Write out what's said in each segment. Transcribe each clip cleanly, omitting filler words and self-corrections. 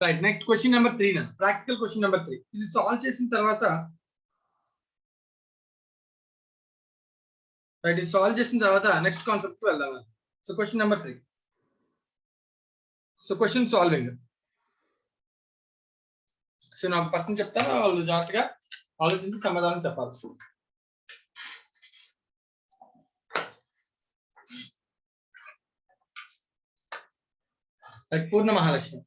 Right next question number 3 నా practical question number 3 ఇది solve చేసిన తర్వాత రైట్ ఇది సాల్వ్ చేసిన తర్వాత నెక్స్ట్ కాన్సెప్ట్ కి వెళ్దాం. So question number 3 so question solving. So నాకు పర్సన్ చెప్తాను వాళ్ళు జాగ్రత్తగా ఆలోచించి సమాధానం చెప్పాలి. పూర్ణ మహాలక్ష్మి.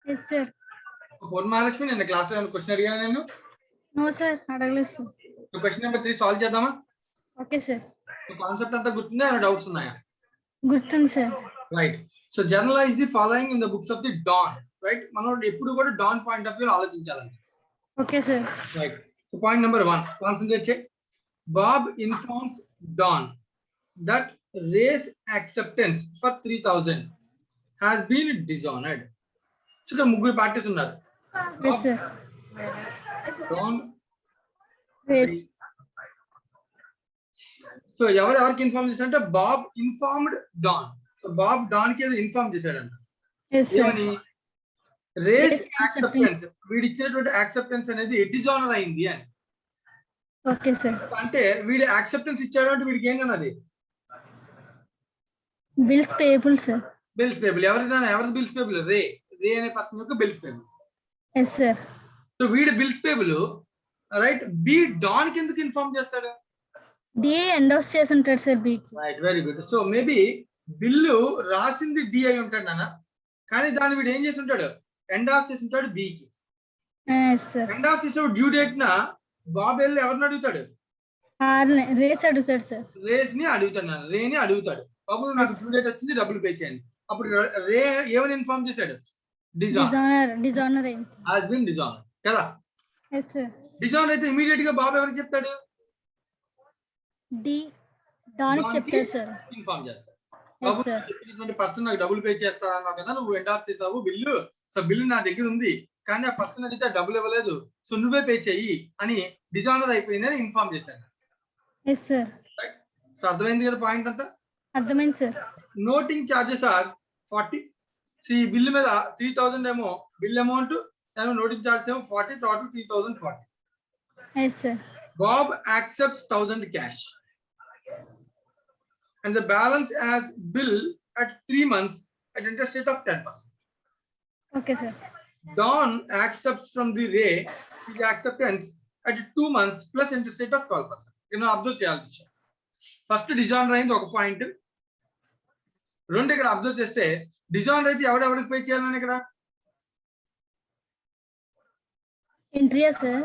Yes, sir. పూర్ణ మహాలక్ష్మి నిన్న క్లాస్ లో క్వశ్చన్ అడిగాను నేను. No, sir. అడగలేదు sir. So question number 3 solve చేద్దామా? Okay sir. సో కాన్సెప్ట్ అంతా గుర్తుందా, ఏమైనా డౌట్స్ ఉన్నాయా? గుర్తుంది sir. Right. So generalise the following in the books of the Don. Right, మనం ఎప్పుడు కూడా డాన్ పాయింట్ ఆఫ్ వ్యూ ఆలోచించాలండి. Okay sir. Right. So point number 1 concentrate చేయి. Bob informs Don that race acceptance for 3000 has been dishonored. So ఇక్కడ ముగ్గురు parties ఉన్నారు. Yes, sir. Don Yes. So ఎవరికి inform చేశారంటే Bob informed Dawn. So Bob Dawn కి inform చేశాడంట. Yes, sir. ఏమని? Ray's acceptance, వీడి ఇచ్చినటువంటి యాక్సెప్టెన్స్ అనేది డిజానర్ అయింది అని. Okay sir. అంటే వీడు యాక్సెప్టెన్స్ ఇచ్చాడు అంటే వీడికి ఏంటన్నది bills payable sir. Bills payable. ఎవరిది బిల్స్ పేబుల్? రే అనే పర్సన్ యొక్క bills payable. Yes, sir. So వీడు bills payable right. B Dawn కి ఎందుకు ఇన్ఫార్మ్ చేస్తాడు? డిఏ ఎండోస్ చేసి ఉంటాడు sir B. Right, very good. So maybe bill రాసింది డి అయి ఉంటాడు నాన్న, కానీ దాన్ని వీడు ఏం చేసి ఉంటాడు? ఎండాస్ చేసి ఉంటాడు బి కి. Yes, sir. ఎండాస్ చేసిన డ్యూ డేట్ నా బాబు వెళ్ళి ఎవరిని అడుగుతాడు? రేస్ అడుగుతాడు సార్. రేస్ ని అడుగుతాడు నాన్న, రేని అడుగుతాడు. బాబు నాకు డ్యూ డేట్ వచ్చింది, డబ్బులు పే చేయండి. అప్పుడు రే ఏమని ఇన్ఫార్మ్ చేశాడు? డిజానర్ అయింది. హాస్ బీన్ డిజానర్ కదా. Yes, sir. డిజానర్ అయితే ఇమీడియట్ గా బాబు ఎవరికి చెప్తాడు? డాన్ చెప్తాడు సార్. ఇన్ఫార్మ్ చేస్తాడు. Yes, బాబు sir. చెప్పినటువంటి పర్సన్ నాకు డబ్బులు పే చేస్తా అన్నావు కదా, నువ్వు ఎండార్స్ చేసావు బిల్లు. సో బిల్లు నా దగ్గర ఉంది, కానీ ఆ పర్సన్ అడిగితే డబ్బులు ఇవ్వలేదు, సో నువ్వే పే చెయ్యి అని డిజానర్ అయిపోయిందని ఇన్ఫార్మ్ చేశాడు. Yes, sir. సో అర్థమైంది కదా పాయింట్ అంతా? అర్థమైంది sir. Noting charges are 40. So ఈ బిల్లు మీద 3000 ఏమో బిల్ అమౌంట్, నోటింగ్ చార్జెస్ ఏమో 40, total 3040. Yes, sir. Bob accepts 1000 cash and the balance as bill at 3 months at interest rate of 10%. Okay, sir. Don accepts from the Ray his acceptance at 2 months plus interest rate of 12%. Observe చేయాల్సి first dishonour అయింది ఒక point. రెండు ఇక్కడ observe చేస్తే dishonour అయితే ఎవరికి pay చేయాలని ఇక్కడ ఎంట్రీయా సార్.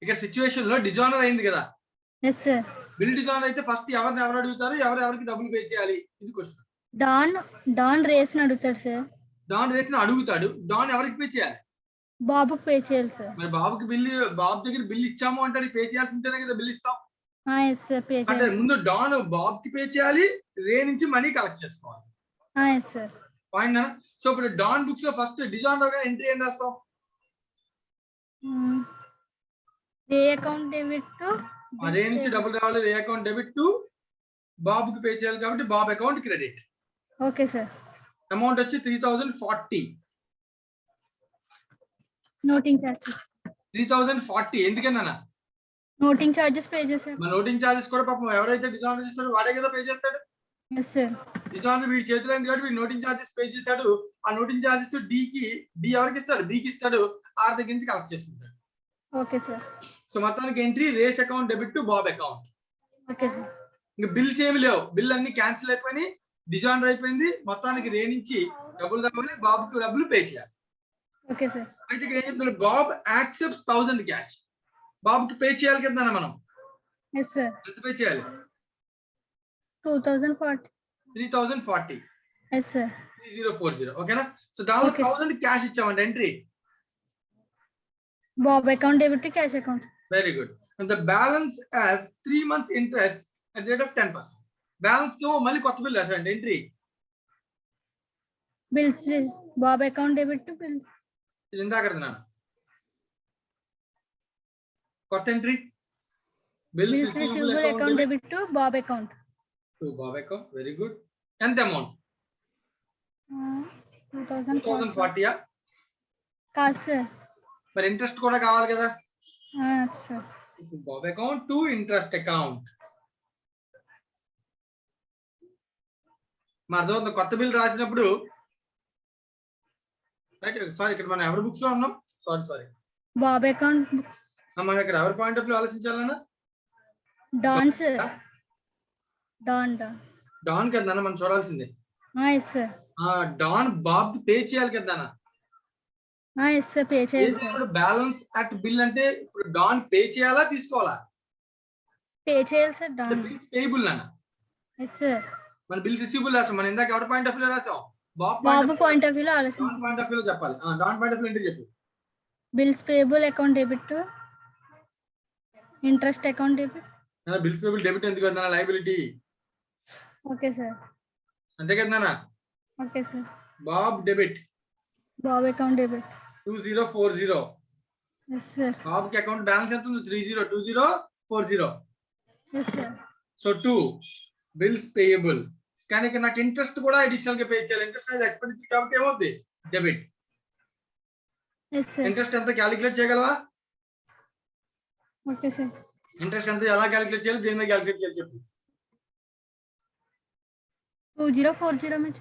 ఇక్కడ సిచ్యువేషన్ లో డిజానర్ అయింది కదా. Yes, sir. బిల్ డిజానర్ అయితే ఫస్ట్ ఎవరు అడుగుతారు, ఎవరికి డబ్బులు పే చేయాలి, ఇది క్వశ్చన్. డాన్ రేస్ అడుగుతాడు సార్. డాన్ రేస్ అడుగుతాడు. డాన్ ఎవరికి పే చేయాలి? బాబుకి పే చేయాలి సార్. మరి బాబుకి బాబు దగ్గర బిల్ ఇచ్చాము అంటే పే చేయాల్సి ఉంటేనే కదా బిల్ ఇస్తాం. Yes, sir. పే అంటే చేయాలి. ముందు డాన్ బాబ్ కి పే చేయాలి, రే నుంచి మనీ కలెక్ట్ చేసుకోవాలి. Yes, sir. పాయింట్. సో ఇప్పుడు డాన్ బుక్స్ లో ఫస్ట్ డిజానర్ గా ఎంట్రీ ఏం రాస్తాం? రే అకౌంట్ డెబిట్ టు రే నుంచి డబ్బులు రావాలి, రే అకౌంట్ డెబిట్ టు బాబుకి పే చేయాలి కాబట్టి Bob account credit. Okay sir. Amount వచ్చి 3040. నోటింగ్ చార్జెస్ 3040 ఎందుకన్నా? నోటింగ్ చార్జెస్ పే చేశారు. మన నోటింగ్ చార్జెస్ కూడా పాపం ఎవరైతే డిజానర్ చేస్తాడో వాడే కదా పే చేస్తాడు. Yes, sir. డిజానర్ వీడి చేతిలో ఉంది కాబట్టి వీడి నోటింగ్ చార్జెస్ పే చేశాడు. ఆ నోటింగ్ చార్జెస్ డి ఎవరికి ఇస్తాడు? బికి ఇస్తాడు. ఆర్ దగ్గర నుంచి కలెక్ట్ చేసుకుంటాడు. Okay sir. సో మొత్తానికి entry Ray's account debit to Bob account. Okay sir. ఇంకా బిల్స్ ఏమి లేవు, బిల్ అన్ని క్యాన్సిల్ అయిపోయి డిజానర్ అయిపోయింది. మొత్తానికి రే నుంచి డబ్బులు రావాలి, బాబుకి డబ్బులు పే చేయాలి. Okay sir. అయితే ఇక్కడ ఏం చెప్తున్నారు? Bob accepts 1000 cash. బాబుకి పే చేయాలి కదా మనం. Yes, sir. ఎంత పే చేయాలి? 2040. 3040. Yes, sir. 3040. ఓకేనా? సో దానిలో 1000 క్యాష్ ఇచ్చామంటే entry Bob account debit to cash account. Very good. And the balance as 3 months interest at rate of 10%. Balance కి మళ్ళీ కొత్త బిల్ రాసండి entry. Bills Bob account debit to bills. ఇది ఇందాకది నాన్న కొత్త entry. Bills receivable account debit to Bob account. To Bob account. Very good. ఎంత amount? 2040 కాదు సార్. మరి ఇంట్రెస్ట్ కూడా కావాలి కదా. Sir Bob account to interest account. మా అర్థం కొత్త బిల్ రాసినప్పుడు రైట్. సారీ, ఇక్కడ మనం ఎవరి బుక్స్ లో ఉన్నాం. సారీ బాబ్ అకౌంట్ మనం ఇక్కడ ఎవరి పాయింట్ ఆఫ్ వ్యూ ఆలోచించాలన్నా. Dawn sir. డాన్ కదా మనం చూడాల్సిందే. Yes sir. Dawn Bob pay చేయాలి కదా. ఎస్ సార్, పే చేయాలి సార్. బ్యాలెన్స్ అట్ బిల్ అంటే ఇప్పుడు డాన్ పే చేయాలా తీసుకోవాలా? పే చేయాలి సార్. డాన్ బిల్స్ పేయబుల్ నాన్న. Yes sir. మన బిల్స్ రిసీవబుల్ రాసాం. మనం ఇందాక ఎవరి పాయింట్ ఆఫ్ వ్యూ రాసాం? బాబు పాయింట్ ఆఫ్ వ్యూలో ఆలోచించాలి. డాన్ పాయింట్ ఆఫ్ వ్యూలో చెప్పాలి. డాన్ పాయింట్ ఆఫ్ వ్యూ ఏంటి చెప్పు. Bills payable account debit to interest account debit. Bills payable debit ఎందుకు కదా, లయబిలిటీ. Okay sir. అంతే కదా. Okay sir. Bob debit Bob account debit 2040. Yes sir. Bob కి account balance ఎంత ఉంది? 302040. Yes sir. So 2 bills payable. కానీ ఇక్కడ నాకు ఇంట్రెస్ట్ కూడా అడిషనల్ గా పే చేయాలి. ఇంట్రెస్ట్ అనేది ఎక్స్పెండిచర్ కాబట్టి ఏమవుతుంది? డెబిట్. Yes sir. ఇంట్రెస్ట్ ఎంత క్యాలిక్యులేట్ చేయగలవా? Okay sir. ఇంట్రెస్ట్ ఎంత ఎలా క్యాలిక్యులేట్ చేయాలి, దేని మీద క్యాలిక్యులేట్ చేయాలి చెప్పు. 2040 में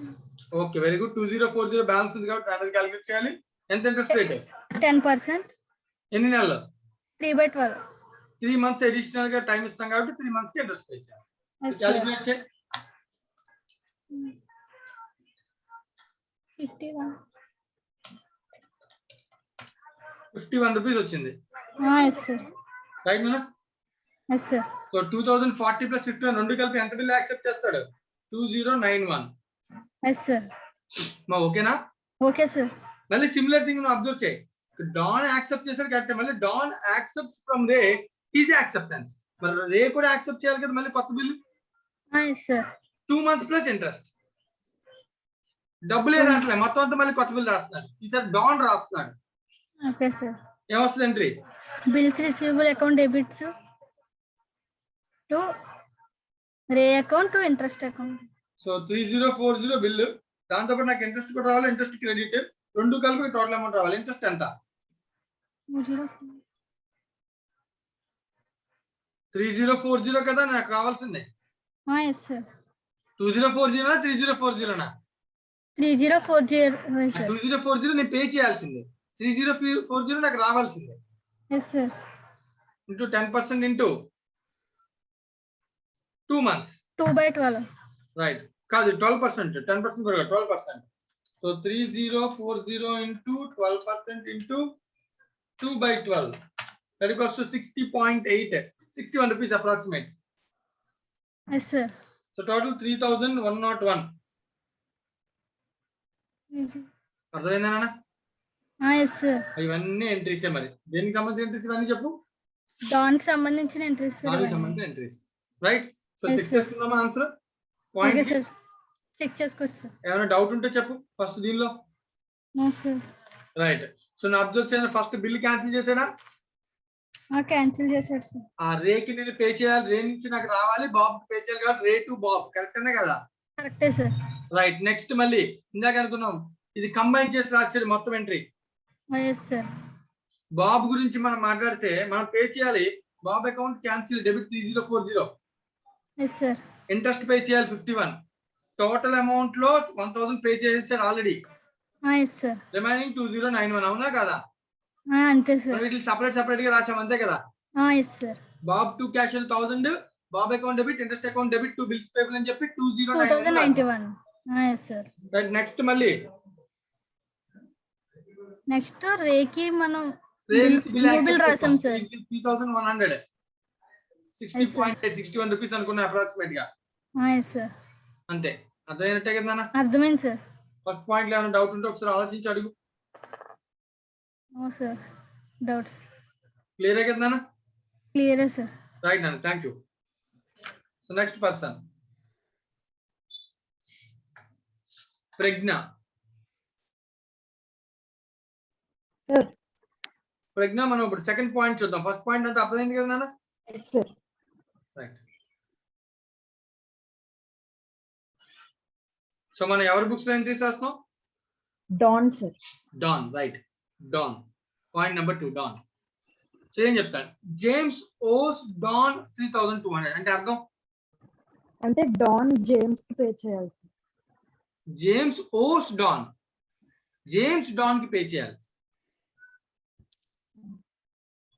ఓకే, వెరీ గుడ్. 2040 బ్యాలెన్స్ ఉంది కాబట్టి దాని మీద క్యాలిక్యులేట్ చేయాలి. ఎంత ఇంట్రెస్ట్ రేట్? 10%. ఎన్ని నెలలు? 3/12. 3 మంత్స్ అడిషనల్ గా టైం ఇస్తాం కాబట్టి 3 మంత్స్ కి ఇంట్రెస్ట్ పే చేయాలి. క్యాలిక్యులేట్ చేయి. 51 రూపీస్ వచ్చింది. Yes sir. రైట్ నా? Yes sir. సో 2040 ప్లస్ 51 రెండు కలిపి ఎంత బిల్ యాక్సెప్ట్ చేస్తాడు? 2091. Yes sir. ఓకేనా? Okay sir. మళ్ళీ సిమిలర్ థింగ్ నువ్వు అబ్జర్వ్ చేయి. డాన్ యాక్సెప్ట్ చేశాడు కరెక్ట్. మళ్ళీ Dawn accepts from Ray is acceptance. మరి రే కూడా యాక్సెప్ట్ చేయాలి కదా మళ్ళీ కొత్త bill. Yes sir. 2 months plus interest. డబ్బులే రావట్లే, మొత్తం అంతా మళ్ళీ కొత్త బిల్ రాస్తున్నాడు. ఈసారి డాన్ రాస్తున్నాడు. Okay sir. ఏమొస్తుంది entry? Bills receivable account debits to Ray account to interest account. So 3040 bill, దాంతో పాటు నాకు ఇంట్రెస్ట్ కూడా రావాలి, ఇంట్రెస్ట్ క్రెడిట్ రెండు కలిపి టోటల్ అమౌంట్ రావాలి. ఇంట్రెస్ట్ ఎంత? 3040 కదా నాకు కావాల్సిందే. Yes sir. 2040 నా 3040 నా? 3040 సార్. 2040 నేను పే చేయాల్సిందే. 3040 నాకు రావాల్సిందే. Yes sir. Into 10% into 2 months. 2/12. Right. కాదు 12%, 10% కూడా 12%. So 3040 into 12% into 2/12 that equals to 60.8, 61 rupees approximate. Yes sir. So total 3101. అర్థమైందా నాన్న? Yes sir. ఇవన్నీ ఎంట్రీస్ మరి. దేనికి సంబంధించిన ఎంట్రీస్ ఇవన్నీ చెప్పు. దానికి సంబంధించిన ఎంట్రీస్. దానికి సంబంధించిన entries. Right. So Yes, check sir. చేసుకుందామా answer? Okay point sir. Check చేసుకోవచ్చు సార్. ఏమైనా డౌట్ ఉంటే చెప్పు ఫస్ట్ దీనిలో. No sir. రైట్. సో నా అబ్జర్వ్ చేయన ఫస్ట్ బిల్ క్యాన్సిల్ చేసాడా? క్యాన్సిల్ చేశాడు సార్. ఆ రేకి నేను పే చేయాలి, రే నుంచి నాకు రావాలి, బాబ్ పే చేయాలి కాబట్టి రే టు బాబ్. కరెక్టేనే కదా? కరెక్టే సార్. రైట్. నెక్స్ట్ మళ్ళీ ఇందాక అనుకున్నాం ఇది కంబైన్ చేసి రాసాడు మొత్తం ఎంట్రీ. Yes sir. బాబ్ గురించి మనం మాట్లాడితే మనం పే చేయాలి. Bob account cancel debit 3040. Yes sir. Interest pay చేయాలి 51. టోటల్ అమౌంట్ లో 1000 పే చేసేసాడు ఆల్రెడీ. Yes sir. రిమైనింగ్ 2091. అవునా కదా? అంతే సార్. వీటిని సపరేట్ గా రాసాం అంతే కదా? Yes sir. Bob to cash 1000, Bob account debit, interest account debit, 2 bills payable అని చెప్పి 2091. Yes sir. నెక్స్ట్ మళ్ళీ నెక్స్ట్ రేకి మనం బిల్ రాసాం సార్. 3100, 60.8, 61 రూపీస్ అనుకున్నా అప్రాక్సిమేట్ గా. Yes sir. అంతే. అర్థమైనట్టే కదా నాన్న? అర్థమైంది సార్. ఫస్ట్ పాయింట్ లో ఏమైనా డౌట్ ఉంటే ఒకసారి ఆలోచించి అడుగు. No sir doubts. క్లియర్ కదా నాన్న? Clear sir. రైట్ నాన్న, thank you. So next person Pragya. Sir. Pragya, మనం ఇప్పుడు సెకండ్ పాయింట్ చూద్దాం. ఫస్ట్ పాయింట్ అంటే అర్థమైంది కదా నాన్న? Yes sir. రైట్. సో మనం ఎవరి బుక్స్ లో ఎంట్రీస్ రాస్తున్నాం? Dawn, sir. Dawn, right, Dawn. Point number 2, Dawn. So ఏం చెప్తాను, జేమ్స్ ఓస్ డాన్ 3200 అంటే అర్థం, అంటే డాన్ జేమ్స్ కి పే చేయాలి. James owes Dawn, James Dawn కి పే చేయాలి.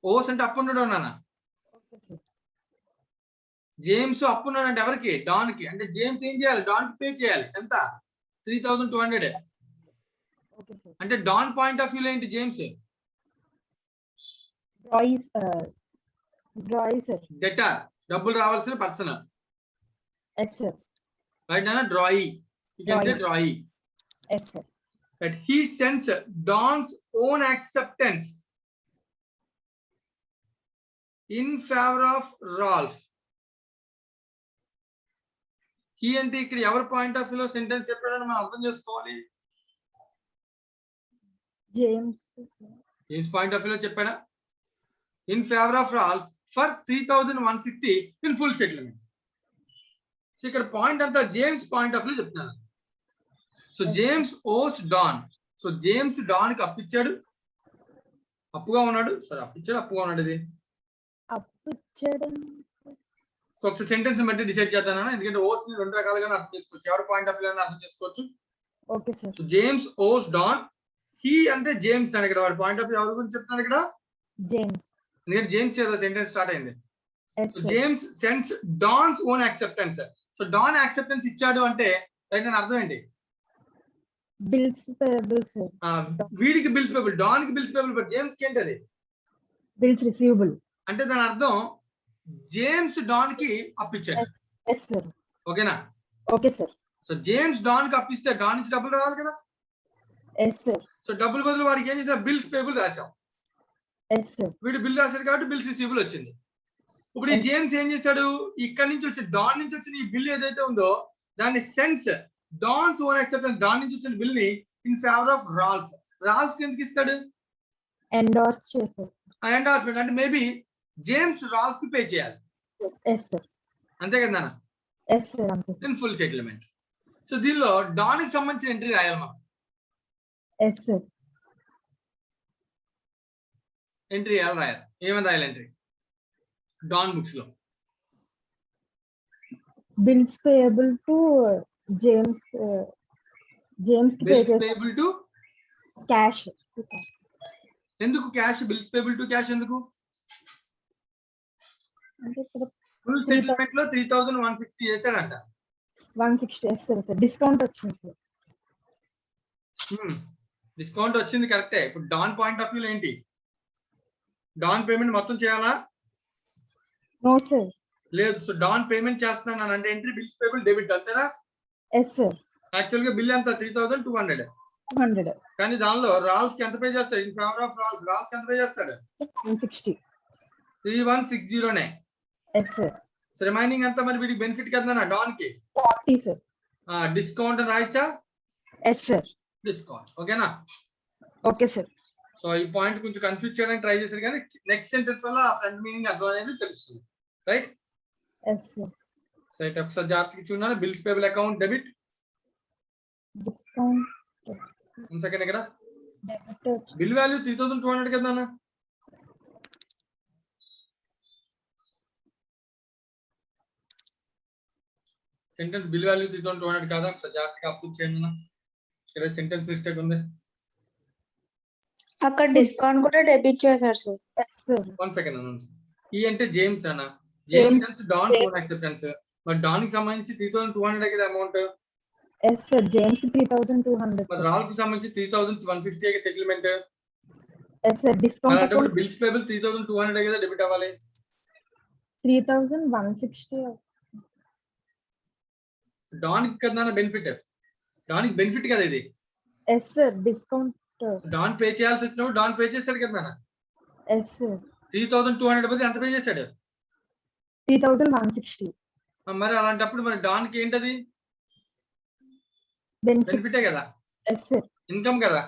ఓస్ అంటే అప్పున్నాడు నాన్న, ఓకే సార్. జేమ్స్ అప్పున్నాడు అంటే ఎవరికి, డాన్ కి. అంటే జేమ్స్ ఏం చేయాలి, డాన్ కి పే చేయాలి. ఎంత, 3200. Okay sir. అంటే డాన్ పాయింట్ ఆఫ్ వ్యూ ఏంటి, జేమ్స్ డ్రాయి సార్. డెటర్, డబ్బులు రావాల్సిన పర్సన్, ఎస్ సార్. రైట్ నాన్న, drawee, you can say drawee. Yes sir. That he sends Don's own acceptance in favor of Ralph. He అంటే ఇక్కడ ఎవరి point of వ్యూలో sentence చెప్పాడని మనం అర్థం చేసుకోవాలి. జేమ్స్ పాయింట్ ఆఫ్ వ్యూలో చెప్పాడా, in favour of Ralph for 3150 in full settlement. So ఇక్కడ పాయింట్ అంతా జేమ్స్ పాయింట్ ఆఫ్ వ్యూ చెప్తున్నాను. So James owes don, so James Dawn కి అప్పిచ్చాడు, అప్పుగా ఉన్నాడు, సరే అప్పిచ్చాడు, అప్పుగా ఉన్నాడు. ఇది అప్పిచ్చడం. సో ఒకసారి సెంటెన్స్ బట్టి డిసైడ్ చేద్దాం, ఎందుకంటే ఓస్ ని రెండు రకాలుగా అర్థం చేసుకోవచ్చు, ఎవరి పాయింట్ ఆఫ్ వ్యూ అర్థం చేసుకోవచ్చు. Okay sir. James owes don, he అంటే జేమ్స్ అని, ఇక్కడ వాడి పాయింట్ ఆఫ్ వ్యూ ఎవరి గురించి చెప్తున్నాడు ఇక్కడ, జేమ్స్. ఎందుకంటే జేమ్స్ ఏదో సెంటెన్స్ స్టార్ట్ అయింది. Yes so sir. James sends Don's own acceptance. So Don acceptance ఇచ్చాడు అంటే దాని అర్థం ఏంటి, బిల్స్ పేయబుల్ సార్. వీడికి బిల్స్ పేబుల్, డాన్ కి బిల్స్ పేబుల్, బట్ జేమ్స్ కి ఏంటి అది, బిల్స్ రిసీవబుల్. అంటే దాని అర్థం జేమ్స్ డాన్ కి అప్పిచ్చాడు. Yes sir. ఓకేనా. Okay sir. So James Dawn కి అప్పిస్తే డాన్ నుంచి డబ్బులు రావాలి కదా. Yes sir. సో డబ్బులు బదులు వాడికి ఏం చేసాం, బిల్స్ పేబుల్ రాసాం. Yes sir. వీడు బిల్ రాశాడు కాబట్టి బిల్స్ రిసీవబుల్ వచ్చింది. ఇప్పుడు ఈ జేమ్స్ ఏం చేశాడు, ఇక్కడ నుంచి వచ్చి డాన్ నుంచి వచ్చిన ఈ బిల్ ఏదైతే ఉందో దాన్ని sends Don's own acceptance, Don నుంచి వచ్చిన బిల్ ని in favour of Ralph. Ralph కి ఎందుకు ఇస్తాడు, ఎండార్స్ చేశారు. ఎండార్స్మెంట్ అంటే మేబీ జేమ్స్ రాల్ఫ్ కి పే చేయాలి. Yes sir. అంతే కదా, ఎస్ సార్. అంతే. In full settlement. సో దీనిలో డాన్ కి సంబంధించిన ఎంట్రీ రాయాలి మనం. Yes sir. ఎంట్రీ ఎలా రాయాలి, ఏమని రాయాలి ఎంట్రీ డాన్ బుక్స్ లో, bills payable to James. James కి పే బిల్స్ చేశారు. Payable to cash. ఎందుకు cash, bills payable to cash ఎందుకు, అంటే ఇక్కడ ఫుల్ సెటిల్మెంట్ లో 3150 చేశాడంట. 160. Yes sir. సార్ డిస్కౌంట్ వచ్చింది సార్. డిస్కౌంట్ వచ్చింది కరెక్టే. ఇప్పుడు డాన్ పాయింట్ ఆఫ్ వ్యూ ఏంటి, డాన్ పేమెంట్ మొత్తం చేయాలా, నో సార్. లేదు. సో డాన్ పేమెంట్ చేస్తున్నాను అంటే ఎంట్రీ బిల్స్ పేబుల్ డెబిట్, అంతేనా. Yes sir. యాక్చువల్ గా బిల్ ఎంత 3200, 200. కానీ దానిలో రాల్ఫ్ కి ఎంత పే చేస్తాడు, in favour of Ralph, Ralph కి ఎంత పే చేస్తాడు, 160. 3160. Yes sir. సో రిమైనింగ్ అంతా మరి వీడికి బెనిఫిట్ కదా డాన్ కి, 40 సార్. డిస్కౌంట్ రాయచ్చా, ఎస్ సార్. డిస్కౌంట్. ఓకేనా. Okay sir. సో ఈ పాయింట్ కొంచెం కన్ఫ్యూజ్ చేయడానికి ట్రై చేశారు, కానీ నెక్స్ట్ సెంటెన్స్ వల్ల ఆ ఫ్రంట్ మీనింగ్ అర్థం అనేది తెలుస్తుంది. రైట్. Yes sir. సో ఇటు ఒకసారి జాగ్రత్తగా చూడాలి, bills payable account debit. Discount one second, ఇక్కడ డెబిట్. బిల్ వాల్యూ 3200 కదా అన్న, సెంటెన్స్ బిల్ వాల్యూ 3200 కాదా, ఒకసారి జాగ్రత్తగా అప్రూవ్ చేయండి అన్న. ఇక్కడ సెంటెన్స్ మిస్టేక్ ఉంది. అక్కడ డిస్కౌంట్ కూడా డెబిట్ చేశారు sir. Yes sir. One second అన్న. ఈ అంటే జేమ్స్ అన్న, జేమ్స్ డాన్ ఓన్ యాక్సెప్టెన్స్, మరి డాన్ కి సంబంధించి 3200 కదా అమౌంట్. Yes sir. జేమ్స్ కి 3200. మరి రాల్ఫ్ కి సంబంధించి 3150 settlement. Yes sir. Discount bills payable 3200 కదా డెబిట్ అవ్వాలి. 3160. డాన్ కి కదా బెనిఫిట్, డాన్ కి బెనిఫిట్ కదా ఇది. Yes sir. Discount. Don pay చేయాల్సి వచ్చినప్పుడు డాన్ పే చేస్తాడు కదా. Yes sir. 3200 బదులు ఎంత పే చేశాడు, 3160. మరి అలాంటప్పుడు మరి డాన్ కి ఏంటది, బెనిఫిట్. బెనిఫిటే కదా, ఎస్ సార్. ఇన్కమ్ కదా.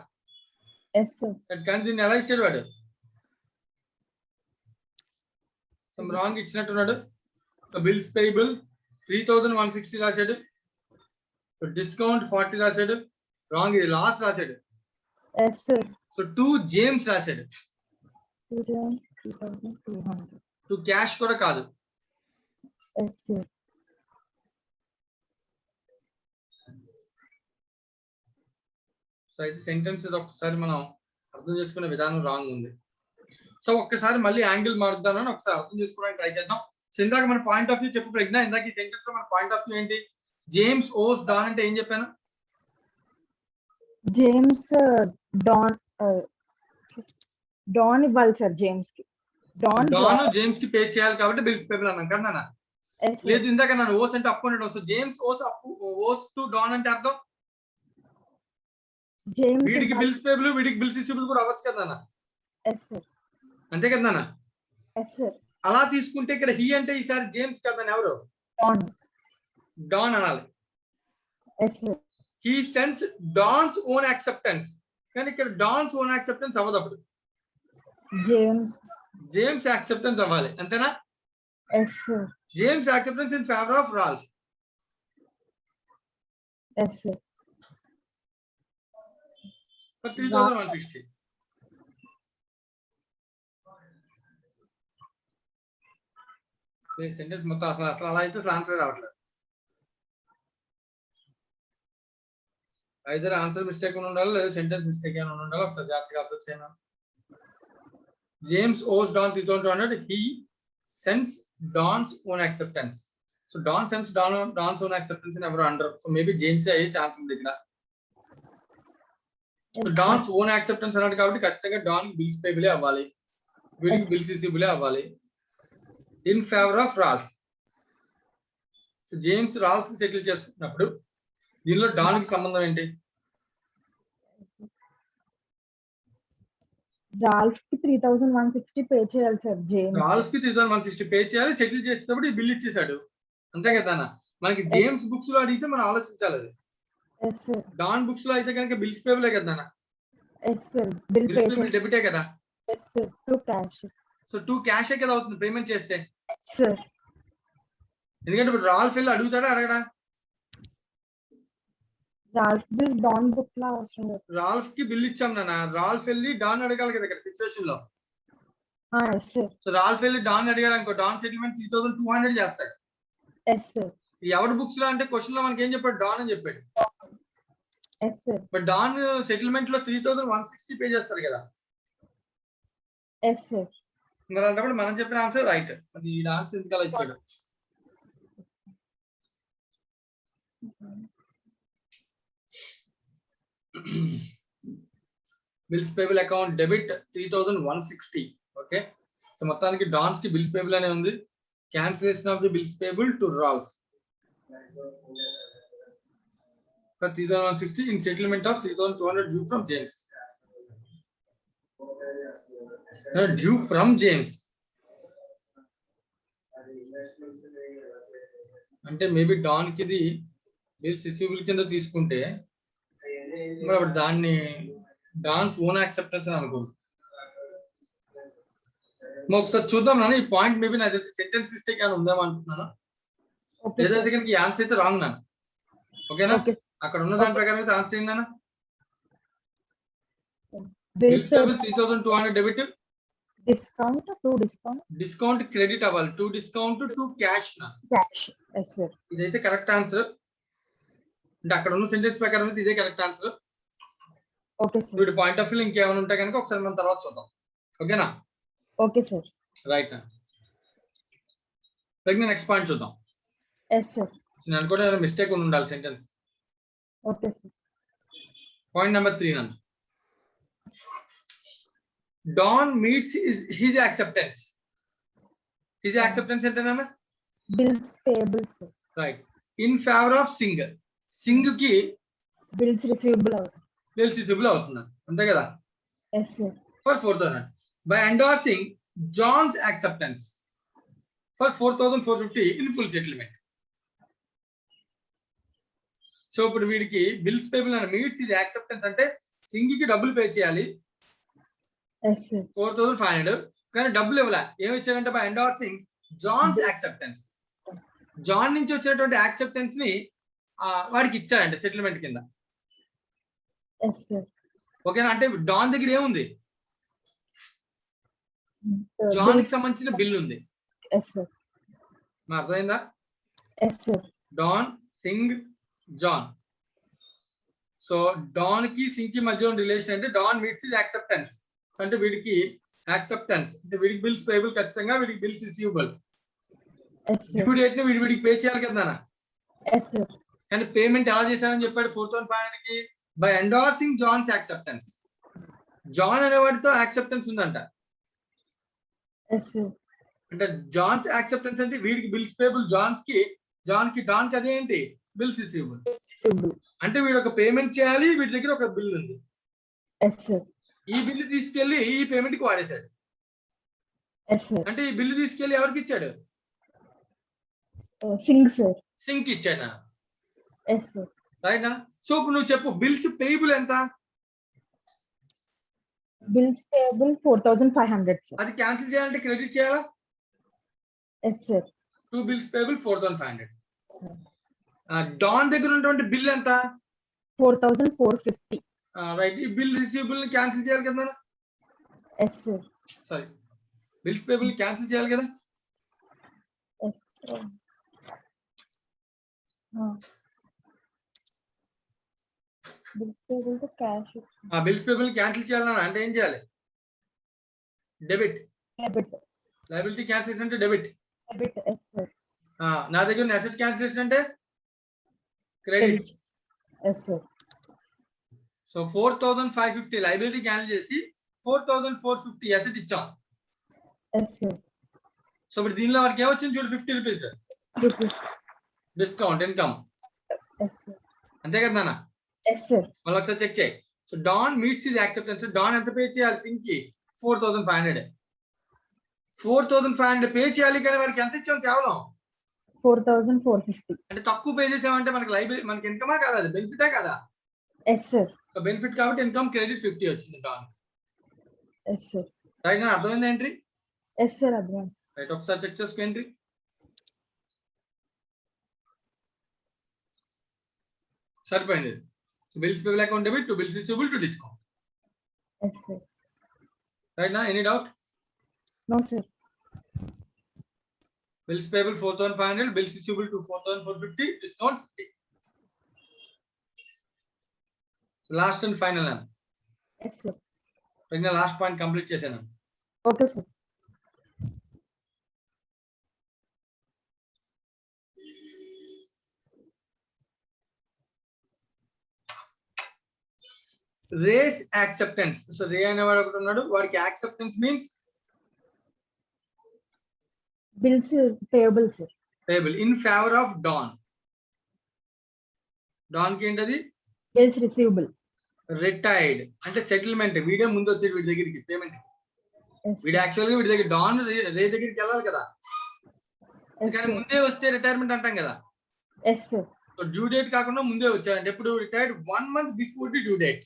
Yes sir. కానీ దీన్ని ఎలా ఇచ్చాడు వాడు, సమ్ రాంగ్ ఇచ్చినట్టున్నాడు. సో బిల్స్ పేయబుల్ 3160 రాశాడు, డిస్కౌంట్ 40 రాశాడు, రాంగ్, ఇది లాస్ట్ రాశాడు. ఎస్ సార్ సో 2 జేమ్స్ రాశాడు. 2,200. 2 క్యాష్ కూడా కాదు. ఎస్ సార్ సో అయితే సెంటెన్స్ ఒకసారి మనం అర్థం చేసుకునే విధానం రాంగ్ ఉంది. సో ఒక్కసారి మళ్ళీ యాంగిల్ మారుద్దామని ఒకసారి అర్థం చేసుకోవడానికి ట్రై చేద్దాం. సో ఇందాక మన పాయింట్ ఆఫ్ వ్యూ చెప్పు ప్రజ్ఞ, ఇందాక ఈ సెంటెన్స్ లో మన పాయింట్ ఆఫ్ వ్యూ ఏంటి? జేమ్స్ ఓస్ డాన్ అంటే ఏం చెప్పాను? జేమ్స్ డాన్ ఇవ్వాలి సార్ జేమ్స్ కి. డాన్ జేమ్స్ కి పే చేయాలి కాబట్టి బిల్స్ పేబుల్ అన్నాం కదా. లేదు ఇందాక నన్ను ఓస్ అంటే అప్పు ఉండడం. సో జేమ్స్ ఓస్ అప్పు, ఓస్ టు డాన్ అంటే అర్థం జేమ్స్ వీడికి బిల్స్ పేబుల్ వీడికి బిల్స్ రిసీవబుల్ కూడా అవ్వచ్చు కదా. ఎస్ సార్ అంతే కదా. ఎస్ సార్ అలా తీసుకుంటే ఇక్కడ హీ అంటే ఈసారి జేమ్స్ కదా, ఎవరు? డాన్. డాన్ అనాలి. Yes sir he sends Don's own acceptance, కానీ ఇక్కడ డాన్స్ ఓన్ యాక్సెప్టెన్స్ అవ్వదు. అప్పుడు జేమ్స్ యాక్సెప్టెన్స్ అవ్వాలి, అంతేనా? Yes sir James acceptance in favour of Ralph. Yes sir 3,160. Sentence మొత్తం అసలు అలా అయితే ఆన్సర్ రావట్లేదు. ఐదర్ ఆన్సర్ మిస్టేక్ ఉండాలి లేదా సెంటెన్స్ మిస్టేక్ ఏమైనా ఉండాలి. ఒకసారి జాగ్రత్తగా అర్థం చేయను. James owes Don 3,200. He sends Don's own acceptance. So Don sends Don's own acceptance అని ఎవరు అంటారు. సో మేబీ జేమ్స్ అయ్యే ఛాన్స్ ఉంది ఇక్కడ. సో డాన్స్ ఓన్ యాక్సెప్టెన్స్ అన్నాడు కాబట్టి ఖచ్చితంగా డాన్ బిల్స్ పేబులే అవ్వాలి, వీడికి బిల్స్ రిసీవబులే అవ్వాలి in favour of Ralph. So James Ralph కి సెటిల్ చేసుకున్నప్పుడు దీనిలో డాన్ కి సంబంధం ఏంటి? రాల్ఫ్ కి 3,160 పే చేయాలి సార్. జేమ్స్ రాల్ఫ్ కి 3,160 పే చేయాలి. సెటిల్ చేసేటప్పుడు ఈ బిల్ ఇచ్చేసాడు, అంతే కదా. మనకి జేమ్స్ బుక్స్ లో అడిగితే మనం ఆలోచించాలి. అది ఎస్ సార్ డాన్ బుక్స్ లో అయితే కనుక బిల్స్ పేబులే కదా. Yes sir bill pay bills payable డెబిటే కదా. Yes sir to cash. So 2 క్యాషే కదా అవుతుంది పేమెంట్ చేస్తే. సార్ ఎందుకంటే ఇప్పుడు రాల్ఫ్ వెళ్ళి అడుగుతాడా అడగడా? రాల్ఫ్ బిల్ డాన్ బుక్ లా అవసరం లేదు. రాల్ఫ్ కి బిల్ ఇచ్చాం నాన్న, రాల్ఫ్ వెళ్ళి డాన్ అడగాలి కదా ఇక్కడ సిచ్యువేషన్ లో. ఎస్ సార్ సో రాల్ఫ్ వెళ్ళి డాన్ అడిగాడు అనుకో, డాన్ సెటిల్మెంట్ 3,200 చేస్తాడు. ఎస్ సార్ ఎవరి బుక్స్ లో అంటే క్వశ్చన్ లో మనకి ఏం చెప్పాడు? డాన్ అని చెప్పాడు. Yes sir but Don settlement లో 3,160 పే చేస్తారు కదా. ఎస్ సార్ మరి అలాంటప్పుడు మనం చెప్పిన ఆన్సర్ రైట్. అది ఈ ఆన్సర్ ఎందుకు అలా ఇచ్చాడు? Bills payable account debit 3,160. Okay, so మొత్తానికి డాన్స్ కి బిల్స్ పేబుల్ అనే ఉంది. Cancellation of the bills payable to Ralph for 3,160 in settlement of 3,200 due from James. Due from James అంటే మేబీ డాన్ కి ఇది బిల్స్ రిసీవబుల్ కింద తీసుకుంటే మరి అప్పుడు దాన్ని డాన్స్ ఓన్ యాక్సెప్టెన్స్ అని అనుకోండి. ఒకసారి చూద్దాం నాన్న ఈ పాయింట్. మేబీ నాకు తెలిసి సెంటెన్స్ మిస్టేక్ ఏమైనా ఉందేమో అనుకుంటున్నాను, లేదా దగ్గర ఈ ఆన్సర్ అయితే రాంగ్ నాన్న. ఓకేనా? అక్కడ ఉన్న దాని ప్రకారం అయితే ఆన్సర్ ఏందన్నా? Bills payable 3,200 debit, discount to discount credit అవ్వాలి. టు డిస్కౌంట్ టు క్యాష్ నా క్యాష్. ఎస్ సార్ ఇదైతే కరెక్ట్ ఆన్సర్. అంటే అక్కడ ఉన్న సెంటెన్స్ ప్రకారం అయితే ఇదే కరెక్ట్ ఆన్సర్. ఓకే సార్ వీడి పాయింట్ ఆఫ్ వ్యూ ఇంకేమైనా ఉంటాయి కనుక ఒకసారి మనం తర్వాత చూద్దాం. ఓకేనా? ఓకే సార్ రైట్ నా. నెక్స్ట్ పాయింట్ చూద్దాం. ఎస్ సార్ నేను అనుకుంటే మిస్టేక్ ఉండాలి sentence. Okay sir point number 3 నన్ను don meets his acceptance. His acceptance ఏంటన్నా? Bills payable sir. Right. In favour of Singh. Singh కి బిల్స్ రిసీవబుల్ అవుతుంది. బిల్స్ రిసీవబుల్ అవుతుంది, అంతే కదా. Yes sir for 4,000 by endorsing John's acceptance for 4,450 in full settlement. So ఇప్పుడు వీడికి bills payable అని meets ఇది యాక్సెప్టెన్స్ అంటే సింగ్ కి డబ్బులు పే చేయాలి 4,500, కానీ డబ్బులు ఇవ్వలే. ఏమి ఇచ్చాడంటే by endorsing John's acceptance. John నుంచి వచ్చినటువంటి యాక్సెప్టెన్స్ ని వాడికి ఇచ్చాడంటే సెటిల్మెంట్ కింద. ఓకేనా? అంటే డాన్ దగ్గర ఏముంది? జాన్ కి సంబంధించిన బిల్ ఉంది. Yes sir. మరి అర్థమైందా? Yes sir. Don, Singh, John. So Don కి సింగ్ కి మధ్య ఉన్న రిలేషన్ అంటే డాన్ మీట్స్ ఇస్ యాక్సెప్టెన్స్. అంటే వీడికి యాక్సెప్టెన్స్ అంటే వీడికి బిల్స్ పేబుల్, ఖచ్చితంగా వీడికి bills receivable. Yes sir. Due date ని వీడికి పే చేయాలి కదా. Yes sir. కానీ పేమెంట్ ఎలా చేశారని చెప్పాడు 4,500 కి? By endorsing John's acceptance. John అనేవాడితో యాక్సెప్టెన్స్ ఉందంట. Yes sir. అంటే జాన్స్ యాక్సెప్టెన్స్ అంటే వీడికి బిల్స్ పేబుల్ జాన్ కి డాన్ కి అదేంటి బిల్స్ రిసీవబుల్. అంటే వీడు ఒక పేమెంట్ చేయాలి, వీడి దగ్గర ఒక బిల్ ఉంది. Yes sir. ఈ బిల్లు తీసుకెళ్లి ఈ పేమెంట్ కి వాడేశాడు. Yes sir. అంటే ఈ బిల్లు తీసుకెళ్లి ఎవరికి ఇచ్చాడు? సింగ్ సార్. సింగ్ కి ఇచ్చాడా? Yes sir. రైట్ నా? సో ఇప్పుడు నువ్వు చెప్పు బిల్స్ పేయబుల్ ఎంత? Bills payable 4,500 sir. అది క్యాన్సిల్ చేయాలంటే క్రెడిట్ చేయాలా? Yes sir. 2 bills payable 4,500. Don దగ్గర ఉన్నటువంటి బిల్ ఎంత? 4,450. రైట్. ఈ బిల్ రిసీవబుల్ ని క్యాన్సిల్ చేయాలి కదా. Yes sir. Sorry, bills payable ని క్యాన్సిల్ చేయాలి కదా. Yes sir. Bills payable to cash. Bills payable ని క్యాన్సిల్ చేయాలన్నా అంటే ఏం చేయాలి? డెబిట్. డెబిట్. లయబిలిటీ క్యాన్సిలేషన్ అంటే డెబిట్. డెబిట్. Yes sir. నా దగ్గర అసెట్ క్యాన్సిలేషన్ అంటే credit. Yes sir. So 4,550 liability cancel చేసి 4,450 అసెట్ ఇచ్చాం. Yes sir. సో ఇప్పుడు దీనిలో వారికి ఏమొచ్చింది చూడు, 50 rupees discount income. Yes sir. అంతే కదా నాన్న? Yes sir. మళ్ళీ ఒకసారి చెక్ చేయి. So Don meets is acceptance. Don ఎంత పే చేయాలి సింగ్ కి? 4,500. 4,500 పే చేయాలి, కానీ వారికి ఎంత ఇచ్చాం? కేవలం 4,450. అంటే తక్కువ పే చేసామంటే మనకి లైబ్రరీ మనకి ఇన్కమా కాదా? అది బెనిఫిటే కదా. Yes sir. సో బెనిఫిట్ కాబట్టి ఇన్కమ్ క్రెడిట్ 50 వచ్చింది డాన్. Yes sir. రైట్ నా? అర్థమైంది ఎంట్రీ? Yes sir. అర్థం. రైట్, ఒకసారి చెక్ చేసుకో ఎంట్రీ. సరిపోయింది. Bills payable account debit to bills receivable to discount. Yes sir. Right నా? Any doubt? No sir. Bills payable 4,500, bills receivable to 4,450, discount 50. So last and final now. Yes sir. Right, last point complete chesanu. Okay sir. Ray's acceptance. So Ray అనేవాడు ఒకటి ఉన్నాడు, వాడికి acceptance means Bills payable sir. payable in favor of Don. Don కి ఏంటది? Bills receivable. Retired అంటే settlement. Video ముందు వచ్చేది వీడి దగ్గరికి పేమెంట్. వీడు యాక్చువల్ గా వీడి దగ్గర డాన్ రే దగ్గరికి వెళ్ళాలి కదా. కానీ ముందే వస్తే రిటైర్మెంట్ అంటాం కదా. Yes sir. So due date కాకుండా ముందే వచ్చాడంటే ఎప్పుడు retired 1 month before the due date.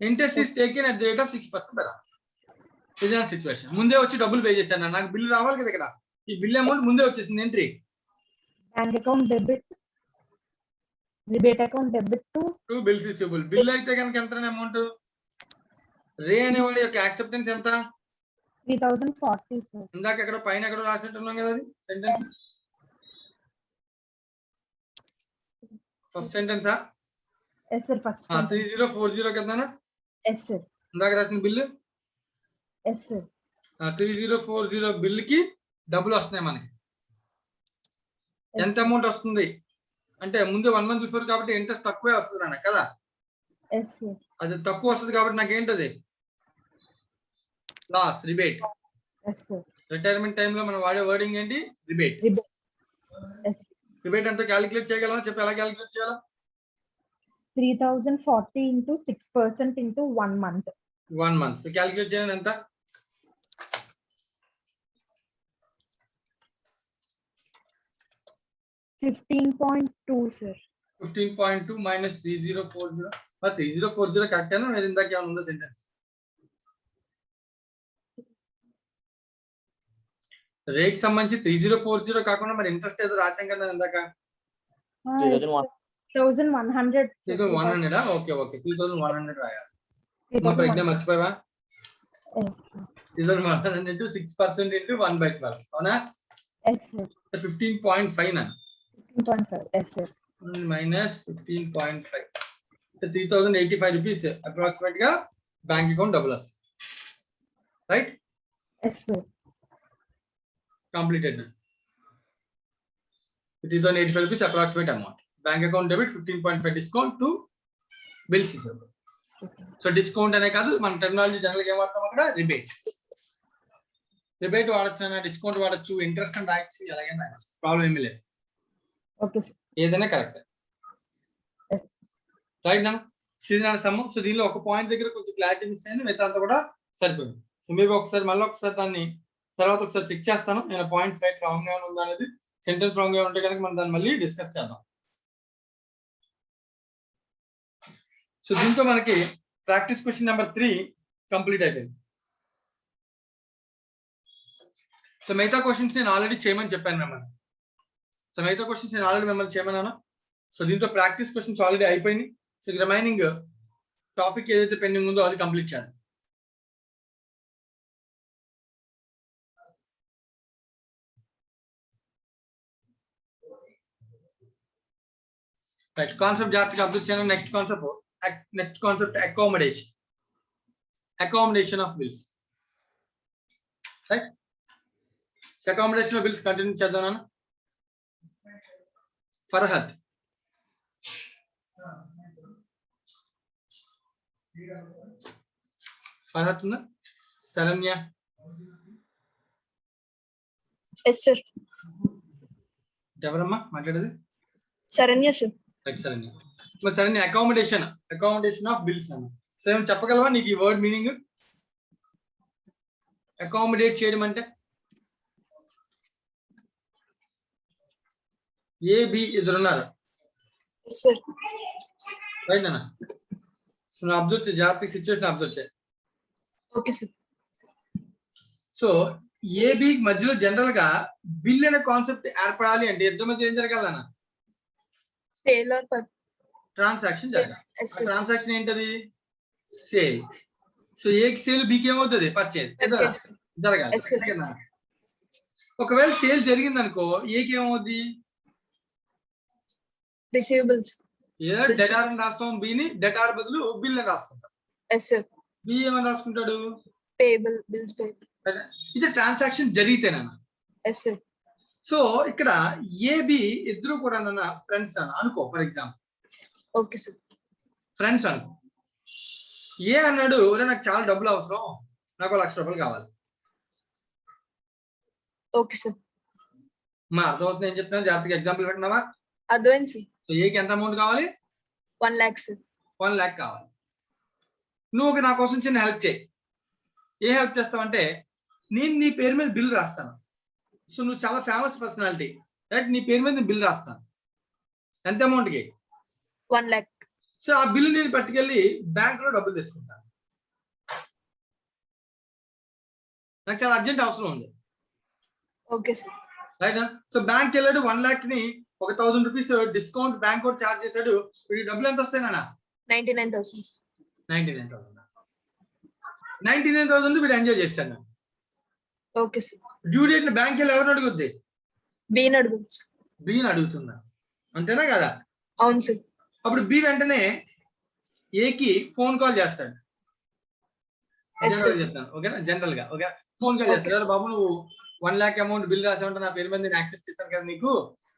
Interest is taken at the rate of 6% బెరా. ఇదే సిచువేషన్. ముందే వచ్చి డబ్బులు పే చేస్తాను, నాకు బిల్లు రావాలి కదా. ఇక్కడ ఈ బిల్ అమౌంట్ ముందే వచ్చేసింది. Entry bank account debit, rebate account debit to bills receivable. Bill అయితే కనుక ఎంత అమౌంట్? రే అనేవాడి యొక్క యాక్సెప్టెన్స్ ఎంత? 3,040 సార్. ఇందాక ఎక్కడ పైన ఎక్కడో రాసిట్టున్నాం కదా, అది సెంటెన్స్. ఫస్ట్ సెంటెన్సా? Yes sir. ఫస్ట్ 3040 కదనా? Yes sir. ఇందాక రాసిన బిల్లు. Yes sir. 3040 బిల్ కి డబ్బులు వస్తున్నాయి మనకి. ఎంత అమౌంట్ వస్తుంది అంటే ముందే 1 month బిఫోర్ కాబట్టి ఇంట్రెస్ట్ తక్కువే వస్తుంది అన్న కదా. Yes sir. అది తక్కువ వస్తుంది కాబట్టి నాకేంటది? Loss, rebate. Yes sir. Retirement టైంలో మనం వాడే వర్డింగ్ ఏంటి? రిబేట్. ఎస్. రిబేట్ ఎంత క్యాలిక్యులేట్ చేయగలమా? చెప్పి ఎలా క్యాలిక్యులేట్ చేయాలా? 3,040 into 6% into 1 month. 1 month. So calculate చేయాలని ఎంత? 15.2 sir. 15.2 minus 3040. 3040 కరెక్ట్ అయినా నేను ఇందాక ఏమైనా ఉందా సెంటెన్స్? రేట్ సంబంధించి 3040 కాకుండా మరి ఇంట్రెస్ట్ ఏదో రాసాం కదా ఇందాక. 3100. 3100. ఓకే 3100 రాయాలి. మరి ఎగ్జామ్ మర్చిపోయావా? 3100 into 6% into 1/12. అవునా? Yes, sir. 15.5 నా 15.5. Yes, sir. minus 15.5. 3085 rupees approximate గా బ్యాంక్ అకౌంట్ డబ్బులు వస్తాయి. Right? Yes, sir. Completed. 3085 rupees approximate amount. Bank account debit 15.5 discount to bills. So discount అనే కాదు, మన టెక్నాలజీ జనరల్ గా ఏం వాడతాం అక్కడ? రిబేట్. రిబేట్ వాడచ్చు, డిస్కౌంట్ వాడచ్చు, ఇంట్రెస్ట్ అని రాయొచ్చు, ఎలాగైనా రాయొచ్చు, ప్రాబ్లం ఏమీ లేదు. Okay, sir. ఏదైనా కరెక్ట్. రైట్ నా సీజన్ సమ్. సో దీనిలో ఒక పాయింట్ దగ్గర కొంచెం క్లారిటీ మిస్ అయింది, మిగతా అంతా కూడా సరిపోయింది. సో మీరు ఒకసారి మళ్ళీ ఒకసారి దాన్ని తర్వాత ఒకసారి చెక్ చేస్తాను, నేను పాయింట్స్ రైట్ రాంగ్ గా ఉందా అనేది, సెంటెన్స్ రాంగ్ గా ఉంటే కనుక మనం దాన్ని మళ్ళీ డిస్కస్ చేద్దాం. సో దీంతో మనకి ప్రాక్టీస్ క్వశ్చన్ నెంబర్ 3 కంప్లీట్ అయిపోయింది. సో మిగతా క్వశ్చన్స్ నేను ఆల్రెడీ చేయమని చెప్పాను మిమ్మల్ని. సో మిగతా క్వశ్చన్స్ నేను ఆల్రెడీ మిమ్మల్ని చేయమన్నాను. సో దీంతో ప్రాక్టీస్ క్వశ్చన్స్ ఆల్రెడీ అయిపోయింది. సో రిమైనింగ్ టాపిక్ ఏదైతే పెండింగ్ ఉందో అది కంప్లీట్ చేయాలి. రైట్, కాన్సెప్ట్ జాగ్రత్తగా అబ్జర్వ్ చేయండి. Next concept accommodation of bills. Right, accommodation of bills continue చేద్దాం నాన్న. ఫర్హద్, ఫర్హద్ ఉందా? Saranya, Yes, sir. ఎవరమ్మా మాట్లాడేది? Saranya, sir. రైట్, శరణ్య. మరి శరణ్య, అకామిడేషన్ ఆఫ్ బిల్స్ అన్న. సో ఏమైనా చెప్పగలవా నీకు ఈ వర్డ్ మీనింగ్? అకామిడేట్ చేయడం అంటే ఏ బి ఇద్దరున్నారు. Yes, sir. రైట్ అన్న. సో నువ్వు అబ్జర్వ్ చేయి, జాగ్రత్తగా సిచ్యువేషన్ అబ్జర్వ్ చేయి. Okay, sir. సో ఏబి మధ్యలో జనరల్ గా బిల్ అనే కాన్సెప్ట్ ఏర్పడాలి అంటే ఇద్దరి మధ్య ఏం జరగాలన్న? Sale or ట్రాన్సాక్షన్ జరగాలి. Yes, sir. ట్రాన్సాక్షన్ ఏంటది? సేల్. సో ఏకి సేల్ బికి ఏమవుతుంది? Purchase Purchase. జరగాలి. Yes, sir. ఓకేనా? ఒకవేళ సేల్ జరిగింది అనుకో, ఏకి ఏమవుద్ది? Receivables. ఏ డెటార్ అని రాస్తాం, బిని డెటార్ బదులు బిల్ అని రాసుకుంటాం. Yes, sir. బి ఏమని రాసుకుంటాడు? Payable. Bills payable. ఇది ట్రాన్సాక్షన్ జరిగితేనా? Yes, sir. సో ఇక్కడ ఏబి ఇద్దరు కూడా ఫ్రెండ్స్ అని అనుకో. For example Okay, sir. Friends అనుకో. ఏ అన్నాడు, నాకు చాలా డబ్బులు అవసరం, నాకు 1,00,000 రూపాయలు కావాలి. Okay, sir. మా అర్థమవుతుంది ఏం చెప్తున్నా? జాగ్రత్తగా ఎగ్జాంపుల్ పెట్టినావా? Advance. సో ఏకి ఎంత అమౌంట్ కావాలి? 1 lakh, sir. 1 lakh కావాలి. నువ్వు నా కోసం చిన్న హెల్ప్ చేయి. ఏ హెల్ప్ చేస్తావంటే, నేను నీ పేరు మీద బిల్ రాస్తాను. సో నువ్వు చాలా ఫేమస్ పర్సనాలిటీ, రైట్? నీ పేరు మీద బిల్ రాస్తాను. ఎంత అమౌంట్కి? 1 lakh. సో ఆ బిల్ నేను పట్టుకెళ్ళి బ్యాంక్ లో డబ్బులు తెచ్చుకుంటాను. నాకు చాలా అర్జెంట్ అవసరం ఉంది. Okay, sir. Right. So bank వెళ్ళాడు, 1 lakh ని 1,000 రూపీస్ డిస్కౌంట్ బ్యాంక్ కూడా చార్జ్ చేశాడు. వీడి డబ్బులు ఎంత వస్తాయి నాన్న? 99,000. 99,000. 99,000 వీడు ఎంజాయ్ చేస్తాను. Okay, sir. Due date bank వెళ్ళి ఎవరిని అడుగుద్ది? Bean advance. బిని అడుగుతున్నా, అంతేనా కదా? అవును, sir. అప్పుడు బి వెంటనే ఏకి ఫోన్ కాల్ చేస్తాడు. Yes, sir. చెప్తాను, ఓకేనా? జనరల్ గా ఓకే, ఫోన్ కాల్ Okay, చేస్తాడు. బాబు, నువ్వు 1 lakh అమౌంట్ బిల్ రాసావంటే నా పేరు మీద నేను యాక్సెప్ట్ చేస్తాను కదా, నీకు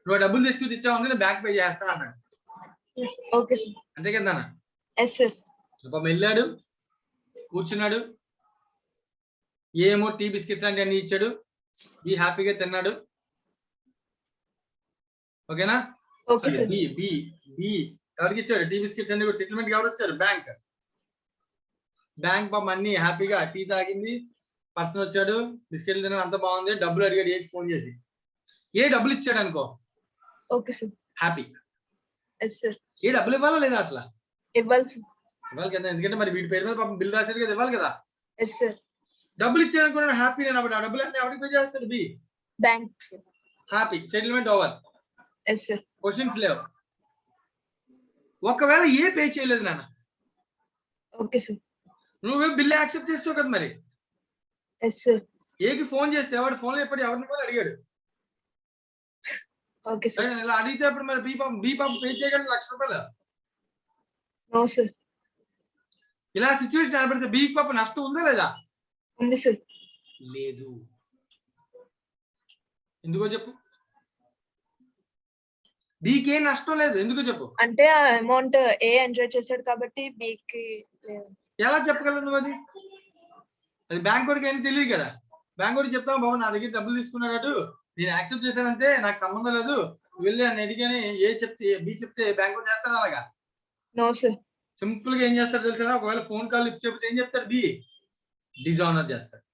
నువ్వు డబ్బులు తీసుకొచ్చి ఇచ్చావు, నేను బ్యాంక్ పే చేస్తాను అన్నాడు. Okay, sir. అంతే కదా? Yes, sir. పాపం వెళ్ళాడు, కూర్చున్నాడు, ఏమో టీ బిస్కెట్స్ లాంటి అన్ని ఇచ్చాడు, బి హ్యాపీగా తిన్నాడు. ఓకేనా? Okay, sir. B B B ఎవరికి ఇచ్చాడు? టీ బిస్కెట్స్ అన్ని కూడా సెటిల్మెంట్ ఎవరు వచ్చారు? బ్యాంక్. పాపం అన్ని హ్యాపీగా టీ తాగింది, పర్సన్ వచ్చాడు, బిస్కెట్లు తిన్నాడు, అంత బాగుంది. డబ్బులు అడిగాడు ఏకి ఫోన్ చేసి. ఏ డబ్బులు ఇచ్చాడు అనుకో, Okay, sir. Happy. Yes, sir. ఏ డబ్బులు ఇవ్వాలా లేదా? అసలు ఇవ్వాలి, sir. ఇవ్వాలి కదా, ఎందుకంటే మరి వీడి పేరు మీద పాపం బిల్ రాశాడు కదా, ఇవ్వాలి కదా. Yes, sir. డబ్బులు ఇచ్చాడు అనుకో, నేను హ్యాపీ. నేను అప్పుడు ఆ డబ్బులు అన్ని ఎవరికి పే చేస్తాడు? B Bank, sir. Happy. Settlement over. Yes, sir. Questions లేవు. ఒకవేళ ఏ పే చేయలేదు నాన్న, ఓకే సార్. నువ్వే బిల్ యాక్సెప్ట్ చేస్తావు కదా మరి. Yes sir. ఏకి ఫోన్ చేస్తే వాడు ఫోన్ ఎప్పుడు ఎవరిని కూడా అడిగాడు. Okay sir. ఇలా అడిగితే అప్పుడు మరి బీ పాప పే చేయగలరు ₹1,00,000. No sir. ఇలా సిచ్యువేషన్ ఏర్పడితే బీ పాప నష్టం ఉందా లేదా? ఉంది సార్. లేదు. ఎందుకో చెప్పు. బీకి ఏం నష్టం లేదు, ఎందుకో చెప్పు. అంటే ఆ అమౌంట్ ఏ ఎంజాయ్ చేశాడు కాబట్టి బికి లేదు. ఎలా చెప్పగలవు నువ్వు అది? అది బ్యాంక్ వాడికి ఏం తెలియదు కదా. బ్యాంక్ వాడికి చెప్తాం, బాబు నా దగ్గర డబ్బులు తీసుకున్నాడు, నేను యాక్సెప్ట్ చేశానంటే నాకు సంబంధం లేదు, వెళ్ళి అని అడిగాని ఏ చెప్తే బి చెప్తే బ్యాంక్ వాడు చేస్తాడు అలాగా? No sir. సింపుల్ గా ఏం చేస్తాడు తెలుసా? ఒకవేళ ఫోన్ కాల్ లిఫ్ట్ చెప్తే ఏం చెప్తాడు? బి డిజానర్ చేస్తాడు,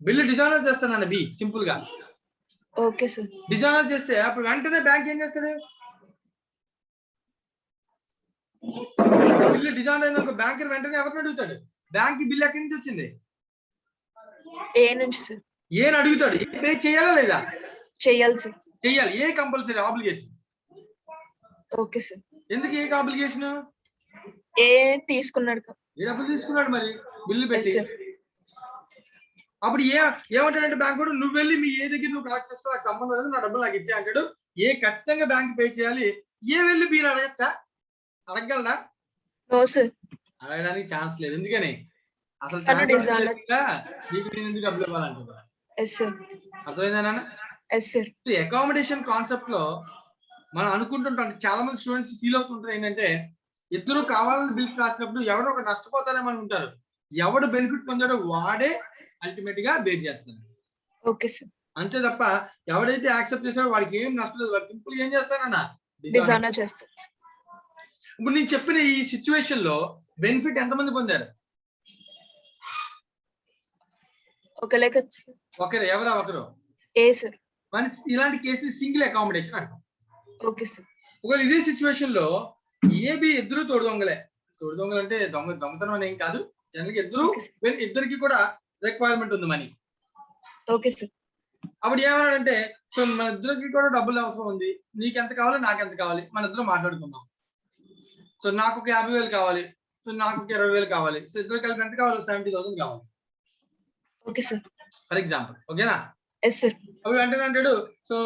బిల్లు డిజానర్ చేస్తానన్న బి సింపుల్ గా. Okay sir. డిజానర్ చేస్తే అప్పుడు వెంటనే బ్యాంక్ ఏం చేస్తాడు? బిల్లు డిజానర్ అయిన బ్యాంక్ వెంటనే ఎవరిని అడుగుతాడు? బ్యాంక్ బిల్ ఎక్కడి నుంచి వచ్చింది? ఏ నుంచి సార్. ఏం అడుగుతాడు? ఏ పే చేయాలా లేదా? చెయ్యాలి సార్. చెయ్యాలి. ఏ కంపల్సరీ ఆబ్లిగేషన్. Okay sir. ఎందుకు ఏ ఆబ్లిగేషన్? ఏ తీసుకున్నాడు ఏ డబ్బులు తీసుకున్నాడు మరి బిల్లు పెట్టి. సార్. అప్పుడు ఏమంటాడంటే బ్యాంక్ కూడా, నువ్వు వెళ్ళి మీ ఏ దగ్గర నువ్వు కలెక్ట్ చేసుకో, నాకు సంబంధం లేదు, నా డబ్బులు నాకు ఇచ్చే అంటాడు. ఏ ఖచ్చితంగా బ్యాంక్ పే చేయాలి. ఏ వెళ్ళి మీరు అడగచ్చా? అడగగలరా? No sir. అడగడానికి ఛాన్స్ లేదు. ఎందుకని? అసలు నీకు నేను ఎందుకు డబ్బులు ఇవ్వాలంటున్నా. Yes sir. అర్థమైందా నాన్న? Yes sir. అకామిడేషన్ కాన్సెప్ట్ లో మనం అనుకుంటుంటాం, చాలా మంది స్టూడెంట్స్ ఫీల్ అవుతుంటారు ఏంటంటే, ఇద్దరు కావాలని బిల్స్ రాసినప్పుడు ఎవరో ఒక నష్టపోతారేమో అనుకుంటారు. ఎవడు బెనిఫిట్ పొందాడో వాడే అల్టిమేట్ గా బేర్ చేస్తాడు. Okay sir. అంతే తప్ప ఎవడైతే యాక్సెప్ట్ చేస్తాడో వాడికి ఏం నష్టం లేదు. వాడు సింపుల్ ఏం చేస్తాడన్నా డిజానర్ చేస్తాడు. ఇప్పుడు నేను చెప్పిన ఈ సిచ్యువేషన్ లో బెనిఫిట్ ఎంతమంది పొందారు? ఒకరు. ఎవరా ఒకరు? ఏ సార్. మన ఇలాంటి కేసు సింగిల్ అకామిడేషన్ అంటాం. Okay sir. ఒకవేళ ఇదే సిచ్యువేషన్ లో ఏబి ఇద్దరు తోడు దొంగలే. తోడు దొంగలు అంటే దొంగతనం అని ఏం కాదు. జనరల్ ఇద్దరికి కూడా రిక్వైర్మెంట్ ఉంది మనీ. Okay sir. అప్పుడు ఏమన్నాడంటే, సో మన ఇద్దరికి కూడా డబ్బులు అవసరం ఉంది, నీకు ఎంత కావాలి నాకు ఎంత కావాలి, మన ఇద్దరు మాట్లాడుకుందాం. సో నాకు ఒక 50,000 కావాలి, సో నాకు ఒక 20,000 కావాలి, సో ఇద్దరు కలిపి ఎంత కావాలి? 70,000 కావాలి ఓకే సార్. For example. ఓకేనా? Yes sir. అవి వెంటనే అంటాడు, సో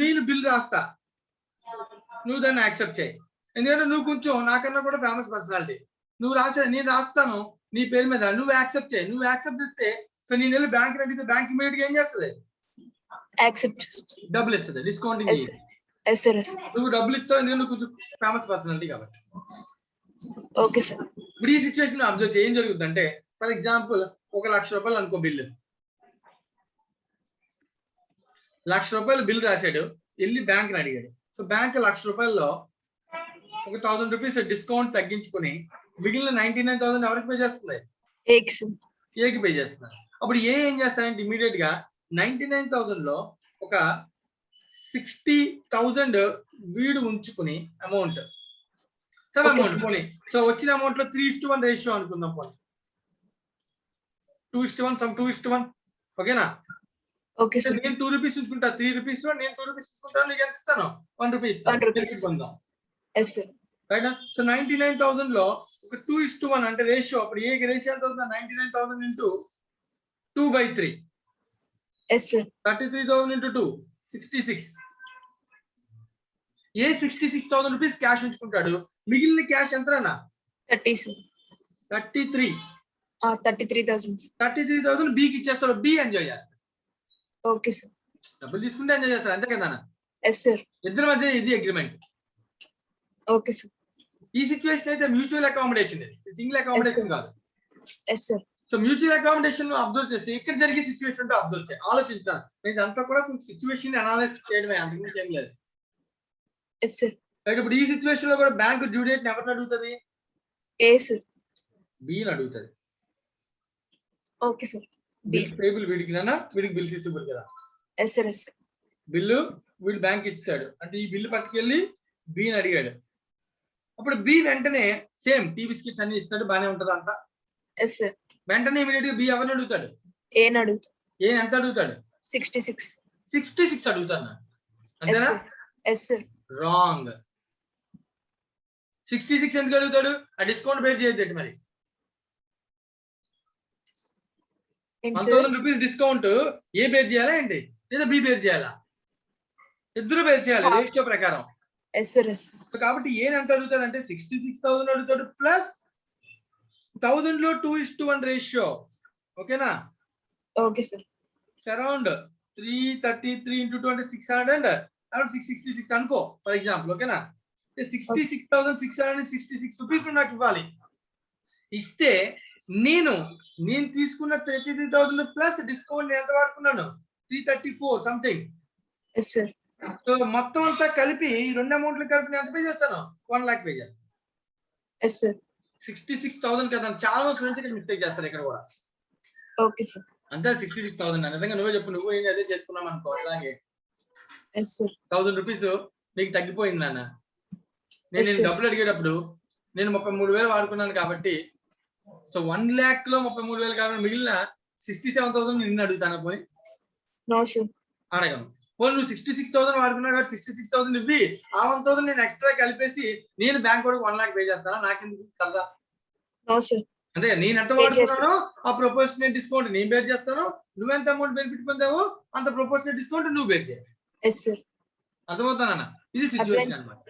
నేను బిల్ రాస్తా, నువ్వు దాన్ని యాక్సెప్ట్ చేయి. ఎందుకంటే నువ్వు కొంచెం నాకన్నా కూడా ఫేమస్ పర్సనాలిటీ. నువ్వు నేను రాస్తాను నీ పేరు మీద, నువ్వు యాక్సెప్ట్ చేయి. నువ్వు యాక్సెప్ట్ చేస్తే సో నేను వెళ్ళి బ్యాంక్ అడిగితే బ్యాంక్ ఇమీడియట్ గా ఏం చేస్తుంది? యాక్సెప్ట్ డబ్బులు ఇస్తుంది, డిస్కౌంటింగ్. Yes sir. నువ్వు డబ్బులు ఇస్తావు, నేను కొంచెం ఫేమస్ పర్సనాలిటీ కాబట్టి. Okay sir. ఇప్పుడు ఈ సిచ్యువేషన్ అబ్జర్వ్ చేయి, ఏం జరుగుతుందంటే, ఫర్ ఎగ్జాంపుల్ ఒక ₹1,00,000 అనుకో బిల్లు. ₹1,00,000 బిల్ రాశాడు, వెళ్ళి బ్యాంక్ ని అడిగాడు. సో బ్యాంక్ ₹1,00,000లో ఒక ₹1,000 డిస్కౌంట్ తగ్గించుకుని మిగిలిన 99,000 ఎవరికి పే చేస్తుంది? ఏకి పే చేస్తున్నారు. అప్పుడు ఏం చేస్తారంటే ఇమీడియట్ గా 99,000 లో ఒక 60,000 వీడు ఉంచుకుని అమౌంట్ పోనీ. సో వచ్చిన అమౌంట్ లో 3:1 రేషియో అనుకుందాం పోనీ. 2:1 2:1. ఓకేనా? Okay sir. నేను ₹2 ఉంచుకుంటా, ₹3 నేను ₹2 ఉంచుకుంటాను, నీకు ఎంత ఇస్తాను? ₹1 ఇస్తాను. రైట్? సో 99,000 లో ఒక 2:1 అంటే రేషియో. అప్పుడు ఏ రేషియో ఎంత అవుతుంది? 99,000 ఇంటూ 2/3. 33,000 ఇంటూ 2 66. ఏ ₹66,000 క్యాష్ ఉంచుకుంటాడు, మిగిలిన క్యాష్ ఎంతనా? 33,000 బికి ఇచ్చేస్తాడు. బి ఎంజాయ్ చేస్తాడు. Okay sir. డబ్బులు తీసుకుంటే ఎంజాయ్ చేస్తారు, అంతే కదా? ఇద్దరి మధ్య ఇది అగ్రిమెంట్. Okay sir. ఈ సిచ్యువేషన్ అయితే మ్యూచువల్ అకామిడేషన్, సింగిల్ అకామిడేషన్ కాదు. సో మ్యూచువల్ అకామిడేషన్ అబ్జర్వ్ చేస్తే ఇక్కడ జరిగే సిచ్యువేషన్ అబ్జర్వ్ చేయాలి, ఆలోచించాలి. నేను అంతా కూడా సిచ్యువేషన్ అనాలిసిస్ చేయడమే, అంతకుమించి ఏం లేదు. ఇప్పుడు ఈ సిచ్యువేషన్ లో కూడా బ్యాంక్ డ్యూ డేట్ ఎవరిని అడుగుతుంది? బిని అడుగుతుంది. Okay sir. బిల్స్ పేబుల్ వీడికి వీడికి బిల్స్ ఇచ్చిబుల్ కదా. బిల్లు వీడు బ్యాంక్ ఇచ్చాడు అంటే ఈ బిల్లు పట్టుకెళ్ళి బిని అడిగాడు. అప్పుడు బి వెంటనే సేమ్ టీ బిస్కెట్స్ అన్ని ఇస్తాడు, బానే ఉంటది అంతా. వెంటనే ఇమీడియట్ గా బి ఎవరిని అడుగుతాడు? ఏ ఎంత అడుగుతాడు? 66 అడుగుతాను. అంతేనా? రాంగ్. 66 ఎందుకు అడుగుతాడు? ఆ డిస్కౌంట్ బేర్ చేయొద్దు మరి. ఏంటి సార్? 1000 రూపీస్ డిస్కౌంట్ ఏ బేర్ చేయాలా ఏంటి, లేదా బి బేర్ చేయాలా? ఇద్దరు బేర్ చేయాలి Half. రేషియో ప్రకారం. Yes sir, yes. సో కాబట్టి ఏం ఎంత అడుగుతాడు అంటే 66,000 అడుగుతాడు ప్లస్ 1000 లో 2:1 రేషియో. ఓకేనా? Okay sir. అరౌండ్ 333 into 2 అంటే 600 అండ్ అరౌండ్ 666 అనుకో ఫర్ ఎగ్జాంపుల్. ఓకేనా? 66,666 రూపీస్ నాకు ఇవ్వాలి. ఇస్తే నేను తీసుకున్న 33,000 ప్లస్ డిస్కౌంట్ ఎంత వాడుకున్నాను? 334 సంథింగ్. Yes sir. సో మొత్తం అంతా కలిపి ఈ రెండు అమౌంట్లు కలిపి నేను ఎంత పే చేస్తాను? 1 lakh పే చేస్తాను. Yes sir. 66,000 కదా. చాలా మంది ఫ్రెండ్స్ ఇక్కడ మిస్టేక్ చేస్తారు ఇక్కడ కూడా. Okay sir. అంతే 66,000 నిజంగా నువ్వే చెప్పు, నువ్వు ఏం అదే చేసుకున్నాం అనుకో. అలాగే ఎస్ సార్. 1000 రూపీస్ నీకు తగ్గిపోయింది నాన్న. Yes, నేను sir. డబ్బులు అడిగేటప్పుడు నేను 33,000 వాడుకున్నాను కాబట్టి సో 1 lakh లో 33,000 కాబట్టి మిగిలిన 67,000 నిన్ను అడుగుతాను. పోయి నో సార్. అడగను. పోనీ నువ్వు 66,000 వాడుకున్నావు కాబట్టి 66,000 ఇవ్వి, ఆ 1,000 నేను ఎక్స్ట్రా కలిపేసి నేను బ్యాంక్ కూడా 1 lakh పే చేస్తాను. నాకెందుకు సరదా? No sir. అంతే, నేను ఎంత Pay వాడుకున్నానో ఆ ప్రొపోర్షనల్ డిస్కౌంట్ నేను బేర్ చేస్తాను. నువ్వెంత అమౌంట్ బెనిఫిట్ పొందావో అంత ప్రొపోర్షనల్ డిస్కౌంట్ నువ్వు బేర్ చేయాలి. Yes sir. అర్థమవుతానన్నా? ఇది సిచ్యువేషన్ అర్థమైంది. అన్నమాట.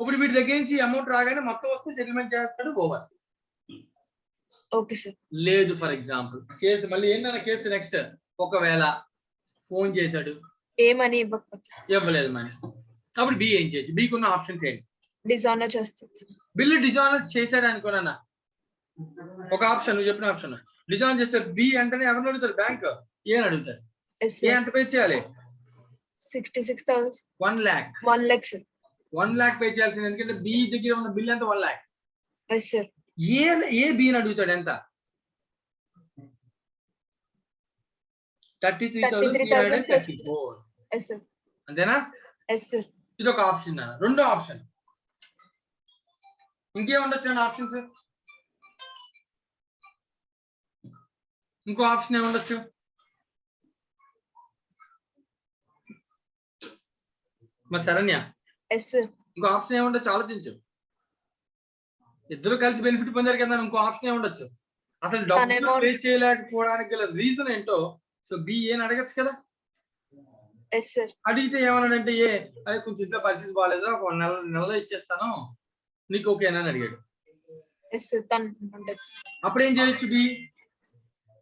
ఇప్పుడు వీటి దగ్గర నుంచి అమౌంట్ రాగానే మొత్తం వస్తే సెటిల్మెంట్ చేస్తాడు, ఓవర్. Okay sir. లేదు ఫర్ ఎగ్జాంపుల్ కేసు మళ్ళీ ఏంటన్నా కేసు నెక్స్ట్ ఒకవేళ ఫోన్ చేశాడు, ఏ మనీ ఇవ్వకపోతే ఇవ్వలేదు మనీ, అప్పుడు బి ఏం చేయొచ్చు? బికి ఉన్న ఆప్షన్స్ ఏంటి? డిజానర్ చేస్తుంది. బిల్లు డిజానర్ చేశాడు అనుకోనన్నా, ఒక ఆప్షన్ నువ్వు చెప్పిన ఆప్షన్ డిజాయిన్ చేస్తారు. బి అంటేనే ఎవరిని అడుగుతారు? బ్యాంక్. ఏని అడుగుతారు? Yes A sir. ఎంత పే చేయాలి? 66,000. 1 lakh. 1 lakh sir. 1 lakh pay చేయాల్సింది. ఎందుకంటే బి దగ్గర ఉన్న బిల్ ఎంత? 1 lakh. Yes sir. ఏ బిని అడుగుతాడు ఎంత? 33,334. Yes sir. అంతేనా? Yes sir. ఇది ఒక ఆప్షన్. రెండో ఆప్షన్ ఇంకేముండొచ్చు ఆప్షన్స్? ఇంకో ఆప్షన్ ఏముండొచ్చు? మరి శరణ్య, ఎస్ సార్. ఇంకో ఆప్షన్ ఏముండొచ్చు? ఆలోచించు. ఇద్దరు కలిసి బెనిఫిట్ పొందారు కదా, ఇంకో ఆప్షన్ ఏముండొచ్చు? అసలు డబ్బులు పే చేయలేకపోవడానికి గల రీజన్ ఏంటో సో బి ఏని అడగచ్చు కదా. Yes sir. అడిగితే ఏమన్నాడంటే ఏ అదే కొంచెం ఇంట్లో పరిస్థితి బాగాలేదురా, ఒక నెలలో ఇచ్చేస్తాను నీకు ఓకేనా అని అడిగాడు. Yes sir. తను ఉండొచ్చు. అప్పుడు ఏం చేయొచ్చు? బి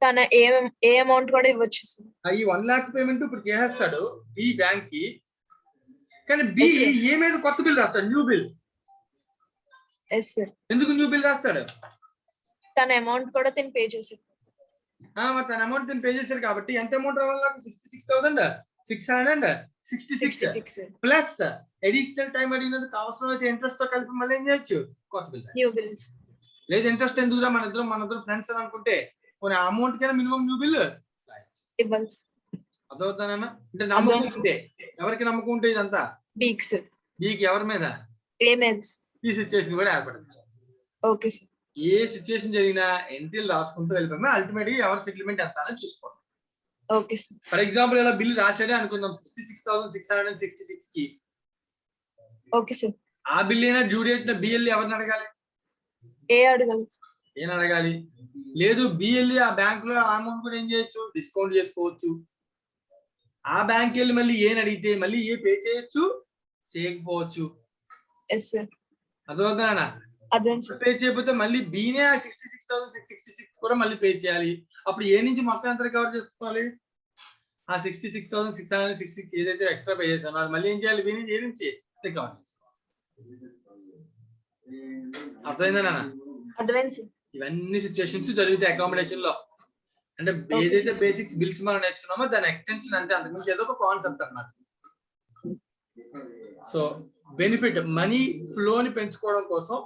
తన ఏ అమౌంట్ కూడా ఇవ్వచ్చు సార్. ఈ 1 lakh పేమెంట్ ఇప్పుడు చేసేస్తాడు బి బ్యాంక్ కి, కానీ బి Yes, sir. ఏ మీద కొత్త బిల్ రాస్తాడు, న్యూ బిల్. Yes sir. ఎందుకు న్యూ బిల్ రాస్తాడు? తన అమౌంట్ కూడా తిని పే చేశాడు. మరి తన అమౌంట్ పే చేశారు కాబట్టి ఎంత అమౌంట్ రావాలి నాకు? 66,666 సార్. ప్లస్ అడిషనల్ టైం అడిగినందుకు అవసరం అయితే ఇంట్రెస్ట్ తో కలిపి మళ్ళీ ఏం చేయొచ్చు? కొత్త బిల్. New bills. లేదు ఇంట్రెస్ట్ ఎందుకురా, మన ఇద్దరు ఫ్రెండ్స్ అని అనుకుంటే కొన్ని అమౌంట్ కైనా మినిమం న్యూ బిల్ ఇవ్వాలి సార్. అదవుతానన్నా. అంటే నమ్మకం ఉంటే, ఎవరికి నమ్మకం ఉంటే ఇదంతా బీక్ సార్. మీకు ఎవరి మీద? ఏ మీద? ఈ సిచ్యువేషన్ కూడా ఏర్పడుతుంది. Okay sir. ఏ సిచ్యువేషన్ జరిగినా ఎంట్రీలు రాసుకుంటూ వెళ్ళిపోయి అల్టిమేట్ గా ఎవరి సెటిల్మెంట్ ఎంత అని చూసుకోండి. Okay sir. ఫర్ ఎగ్జాంపుల్ ఇలా బిల్ రాసాడే అనుకుందాం 66,666 కి. Okay sir. ఆ బిల్ అయినా డ్యూ డేట్ బిఎల్ఈ ఎవరిని అడగాలి? ఏ అడగాలి? ఏం అడగాలి? లేదు బిఎల్ఈ ఆ బ్యాంక్ లో అమౌంట్ కూడా ఏం చేయొచ్చు? డిస్కౌంట్ చేసుకోవచ్చు. ఆ బ్యాంక్ వెళ్ళి మళ్ళీ ఏని అడిగితే మళ్ళీ ఏ పే చేయొచ్చు, చేయకపోవచ్చు. Yes sir. అదవుతానా? అదే సార్. పే చేయకపోతే మళ్ళీ బీనే ఆ 66,666 కూడా మళ్ళీ పే చేయాలి. అప్పుడు ఏ నుంచి మొత్తం ఎంత రికవర్ చేసుకోవాలి? ఆ 66,666 ఏదైతే ఎక్స్ట్రా పే చేశానో అది మళ్ళీ ఏం చేయాలి? బీ నుంచి ఏ నుంచి రికవర్ చేసుకోవాలి. అర్థమైందా నాన్న? అర్థమైంది సార్. ఇవన్నీ సిచ్యువేషన్స్ జరుగుతాయి అకామిడేషన్ లో. అంటే ఏదైతే బేసిక్స్ బిల్స్ మనం నేర్చుకున్నామో దాని ఎక్స్టెన్షన్ అంటే అంతకుమించి ఏదో ఒక కాన్సెప్ట్ అన్నమాట. సో బెనిఫిట్ మనీ ఫ్లోని పెంచుకోవడం కోసం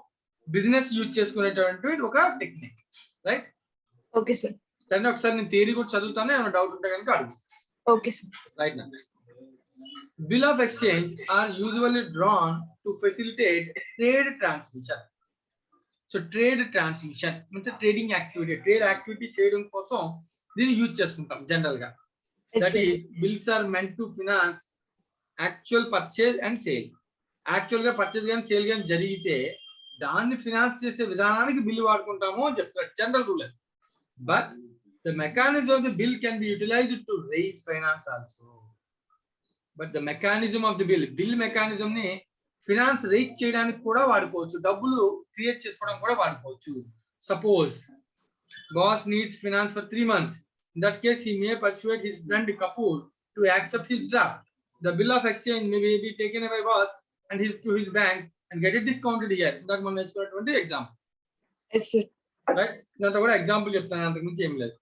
బిజినెస్ యూజ్ చేసుకునేటువంటి ఒక టెక్నిక్, రైట్? Okay sir. సరే ఒకసారి నేను థియరీ కూడా చదువుతాను, ఏమైనా డౌట్ ఉంటే కనుక అడుగు. Okay sir. రైట్ నా bill of exchange are usually drawn to facilitate trade transmission. So trade transmission అంటే ట్రేడింగ్ యాక్టివిటీ, ట్రేడ్ యాక్టివిటీ చేయడం కోసం దీన్ని యూజ్ చేసుకుంటాం జనరల్ గా. That is bills are meant to finance actual purchase and sale. Actual గా purchase కానీ sale కానీ జరిగితే దాన్ని ఫినాన్స్ చేసే విధానానికి బిల్ వాడుకుంటాము అని చెప్తాడు, general rule. But the mechanism of the bill can be utilized to raise finance also. But the mechanism of the bill mechanism ని ఫినాన్స్ రైజ్ చేయడానికి కూడా వాడుకోవచ్చు, డబ్బులు క్రియేట్ చేసుకోవడం కూడా వాడుకోవచ్చు. Suppose boss needs finance for 3 months. In that case, he may persuade his friend Kapoor to accept his draft. The bill of exchange may be taken by boss and to his bank and get it discounted here. That మనం నేర్చుకున్నటువంటి example. Yes, sir. Right, ఇదంతా కూడా example చెప్తాను, అంతకు మించి ఏం లేదు.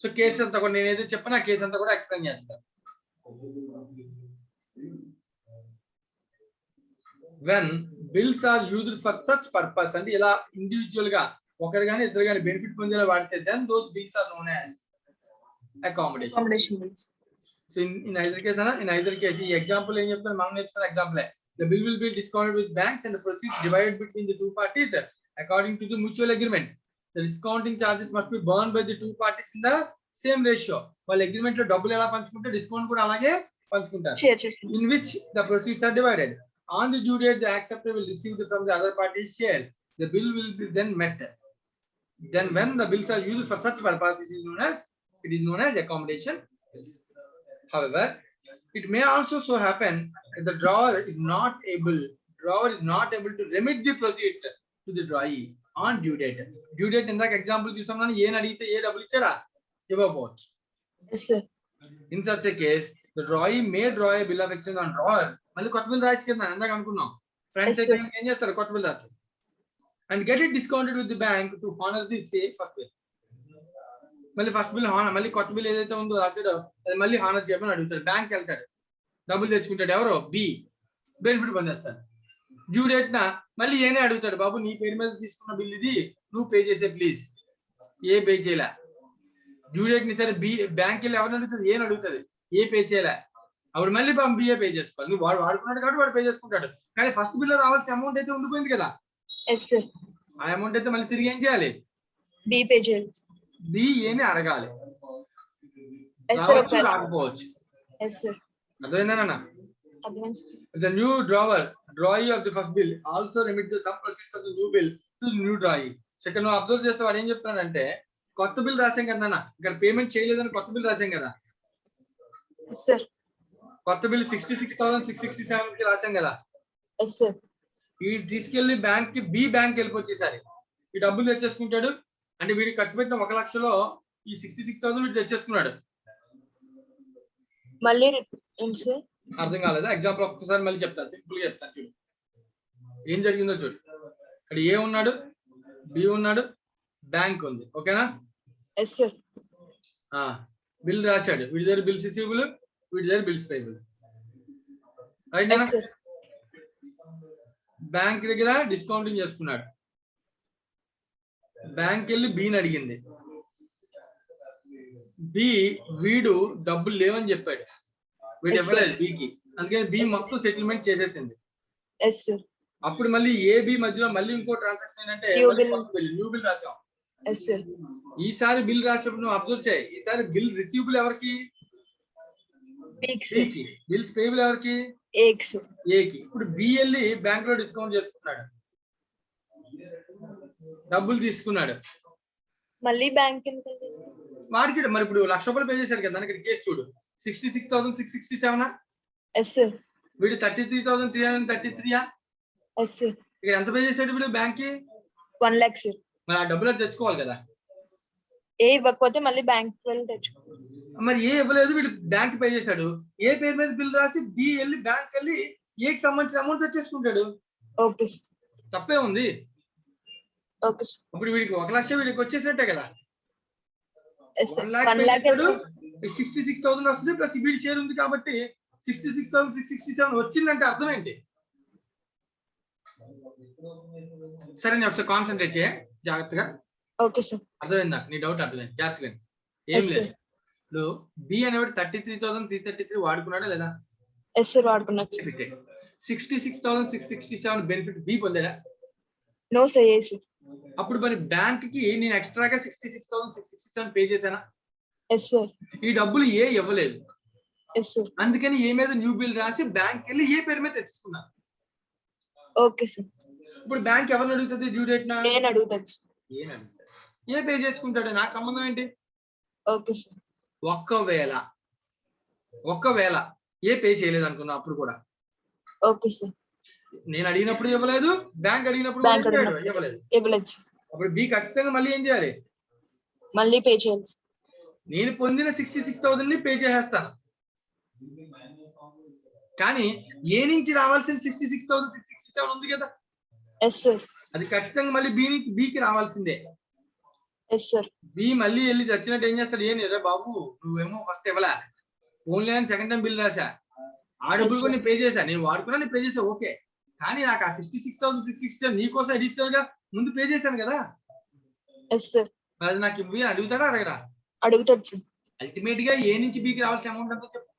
So case అంతా కూడా నేను ఏదో చెప్పినా కేసు అంతా కూడా ఎక్స్ప్లెయిన్ చేస్తాను. When bills are used for such purpose, అంటే ఇలా ఇండివిజువల్ గా ఒకరు కానీ ఇద్దరు కానీ బెనిఫిట్ పొందేలా వాడితే then those bills are known as accommodation bills. So in either case ఈ ఎగ్జాంపుల్ ఏం చెప్తాను, మనం నేర్చుకున్న example. The bill will be discounted with banks and the proceeds divided between the two parties according to the mutual agreement. The discounting charges must be borne by the two parties in the same ratio. వాళ్ళ agreement లో డబ్బులు ఎలా పంచుకుంటే discount కూడా అలాగే పంచుకుంటారు. Share చేసుకుంటాం. In which the proceeds are divided. On the due date, the acceptor will receive from the other party's share. The bill will be then met. Then when the bills are used for such purpose, it is known as accommodation bills. However, it may also so happen that the drawer is not able to remit the proceeds to the drawee on due date. Due date in that example చూసామన్నా ఏ అడిగితే ఏ డబ్బులు ఇచ్చాడా, ఇవ్వకపోవచ్చు. Yes, sir. In such a case, the drawee may draw a bill of exchange on drawer. మళ్ళీ కొత్త bill రాయొచ్చు కదా, ఇందాక అనుకున్నాం. ఫ్రెండ్స్ ఏం చేస్తారు, కొత్త బిల్ రాస్తారు and get it discounted with the bank to honor the say first bill. మళ్ళీ ఫస్ట్ బిల్ హానర్, మళ్ళీ కొత్త బిల్ ఏదైతే ఉందో రాసాడో అది మళ్ళీ హానర్ చేయమని అడుగుతాడు. బ్యాంక్ వెళ్తాడు, డబ్బులు తెచ్చుకుంటాడు, ఎవరో బి బెనిఫిట్ పొందేస్తాడు. డ్యూ డేట్ నా మళ్ళీ ఏనే అడుగుతాడు, బాబు నీ పేరు మీద తీసుకున్న బిల్ ఇది, నువ్వు పే చేసే ప్లీజ్. ఏ పే చేయలే. డ్యూ డేట్ ని సరే బి బ్యాంక్ వెళ్ళి ఎవరిని అడుగుతుంది, ఏని అడుగుతుంది, ఏ పే చేయలే. అప్పుడు మళ్ళీ బిఏ పే చేసుకోవాలి. నువ్వు వాడుకున్నాడు కాబట్టి వాడు పే చేసుకుంటాడు, కానీ ఫస్ట్ బిల్ లో రావాల్సిన అమౌంట్ అయితే ఉండిపోయింది కదా. Yes, sir. ఆ అమౌంట్ అయితే మళ్ళీ తిరిగి ఏం చేయాలి, B pay చేయాలి. బి ఏని అడగాలి. Yes, sir. రాకపోవచ్చు. Yes, sir. అర్థమైందేనా? అర్థమైంది. The new drawee of the first bill also remit the some proceeds of the new bill to the new drawee. Second నువ్వు అబ్జర్వ్ చేస్తే వాడు ఏం చెప్తాడంటే, కొత్త బిల్ రాసాం కదా, ఇక్కడ పేమెంట్ చేయలేదని కొత్త బిల్ రాసాం కదా. Yes, sir. కొత్త బిల్ 66,667 కి రాసాం కదా. Yes, sir. ఈ తీసుకెళ్లి బ్యాంక్ కి బి బ్యాంక్ వెళ్ళిపోచ్చేసారి ఈ డబ్బులు తెచ్చేసుకుంటాడు. అంటే వీడికి ఖర్చు పెట్టిన 1 లక్షలో ఈ 66,000 వీడు తెచ్చేసుకున్నాడు. మళ్ళీ ఏంటి సార్, అర్థం కాలేదా? ఎగ్జాంపుల్ ఒక్కసారి మళ్ళీ చెప్తాను, సింపుల్ గా చెప్తాను చూడు ఏం జరిగిందో చూడు. ఇక్కడ ఏ ఉన్నాడు, బి ఉన్నాడు, బ్యాంక్ ఉంది, ఓకేనా? Yes sir. బిల్ రాశాడు, వీడి దగ్గర బిల్స్ రిసీవబుల్, వీడి దగ్గర బిల్స్ పేయబుల్, రైట్? బ్యాంక్ దగ్గర డిస్కౌంటింగ్ చేసుకున్నాడు. బ్యాంక్ వెళ్ళి బిని అడిగింది. వీడు డబ్బులు లేవని చెప్పాడు, వీడు ఇవ్వలేదు బికి, అందుకని బి మొత్తం సెటిల్మెంట్ చేసేసింది. అప్పుడు మళ్ళీ ఏబి మధ్యలో మళ్ళీ ఇంకో ట్రాన్సాక్షన్ ఏంటంటే న్యూ బిల్ రాసాం. ఈసారి బిల్ రాసినప్పుడు నువ్వు అబ్జర్వ్ చేయి, ఈసారి బిల్ రిసీవబుల్ ఎవరికి, బిల్స్ పేయబుల్ ఎవరికి, ఏకి. ఇప్పుడు బి వెళ్ళి బ్యాంక్ లో డిస్కౌంట్ చేసుకున్నాడు, డబ్బులు తీసుకున్నాడు. మళ్ళీ బ్యాంక్ వాడికి మరి ఇప్పుడు ₹1,00,000 పే చేశాడు కదా, ఇక్కడ కేసు చూడు 66,667. వీడు 33,333. ఇక్కడ ఎంత పే చేశాడు వీడు బ్యాంక్ కి? 1 lakh. మరి ఆ డబ్బులు తెచ్చుకోవాలి కదా. ఏ ఇవ్వకపోతే మళ్ళీ బ్యాంక్ వెళ్ళి తెచ్చుకోవాలి. మరి ఏ ఇవ్వలేదు, వీడు బ్యాంక్ పే చేశాడు. ఏ పేరు మీద బిల్ రాసి బి వెళ్ళి బ్యాంక్ వెళ్ళి ఏకి సంబంధించిన అమౌంట్ తెచ్చేసుకుంటాడు. ఓకే సార్, తప్పే ఉంది. Okay sir. ఇప్పుడు వీడికి 1 లక్ష వీడికి వచ్చేసినట్టే కదా. 1 lakh 66,000 వస్తుంది, ప్లస్ వీడి షేర్ ఉంది కాబట్టి 66,667 వచ్చిందంటే అర్థం ఏంటి? సరే నేను ఒకసారి కాన్సన్ట్రేట్ చేయ జాగ్రత్తగా. Okay sir. అర్థమైందా? నీ డౌట్ అర్థమైంది, జాగ్రత్తగా. ఏం లేదు, ఇప్పుడు బి అనేవాడు 33,333 వాడుకున్నాడా లేదా? ఎస్ సార్, వాడుకున్నాడు. 66,667 బెనిఫిట్ బి పొందాడా? No sir. A sir. అప్పుడు మరి బ్యాంక్ కి నేను ఎక్స్ట్రాగా 66,667 పే చేశానా? Yes sir. ఈ డబ్బులు ఏ ఇవ్వలేదు, ఎస్ సార్. అందుకని ఏ మీద న్యూ బిల్ రాసి బ్యాంక్ వెళ్ళి ఏ పేరు మీద తెచ్చుకున్నారు. Okay sir. ఇప్పుడు బ్యాంక్ ఎవరిని అడుగుతుంది డ్యూ డేట్ నా నేను అడుగుతాను సార్. ఏ పే చేసుకుంటాడు, నాకు సంబంధం ఏంటి. Okay sir. ఒక్కవేళ ఏ పే చేయలేదు అనుకుందాం, అప్పుడు కూడా ఓకే సార్. నేను అడిగినప్పుడు ఇవ్వలేదు, బ్యాంక్ అడిగినప్పుడు బ్యాంక్ కూడా అడిగినప్పుడు ఇవ్వలేదు. ఇవ్వలేదు సార్. అప్పుడు బి ఖచ్చితంగా మళ్ళీ ఏం చేయాలి, మళ్ళీ పే చేయాలి సార్. నేను పొందిన 66,000 ని పే చేసేస్తాను. కానీ ఏ నుంచి రావాల్సిన 66,667 ఉంది కదా, ఎస్ సార్. అది ఖచ్చితంగా మళ్ళీ బికి రావాల్సిందే. Yes sir. బి మళ్ళీ వెళ్ళి చచ్చినట్టు ఏం చేస్తాడు, ఏం లేదా బాబు నువ్వేమో ఫస్ట్ ఇవ్వలే, ఓన్లీ అని సెకండ్ టైం బిల్ రాసా, ఆ డబ్బులు కూడా నేను పే చేశా, నేను వాడుకున్నా, నేను పే చేసా, ఓకే. కానీ నాకు ఆ 66,667 నీకోసం అడిషనల్ గా ముందు పే చేశాను కదా. Yes sir. అది నాకు ఇవ్వి అడుగుతాడా అడగరా. అడుగుతాడు సార్. అల్టిమేట్ గా ఏ నుంచి బికి రావాల్సిన అమౌంట్ అంతా చెప్పు.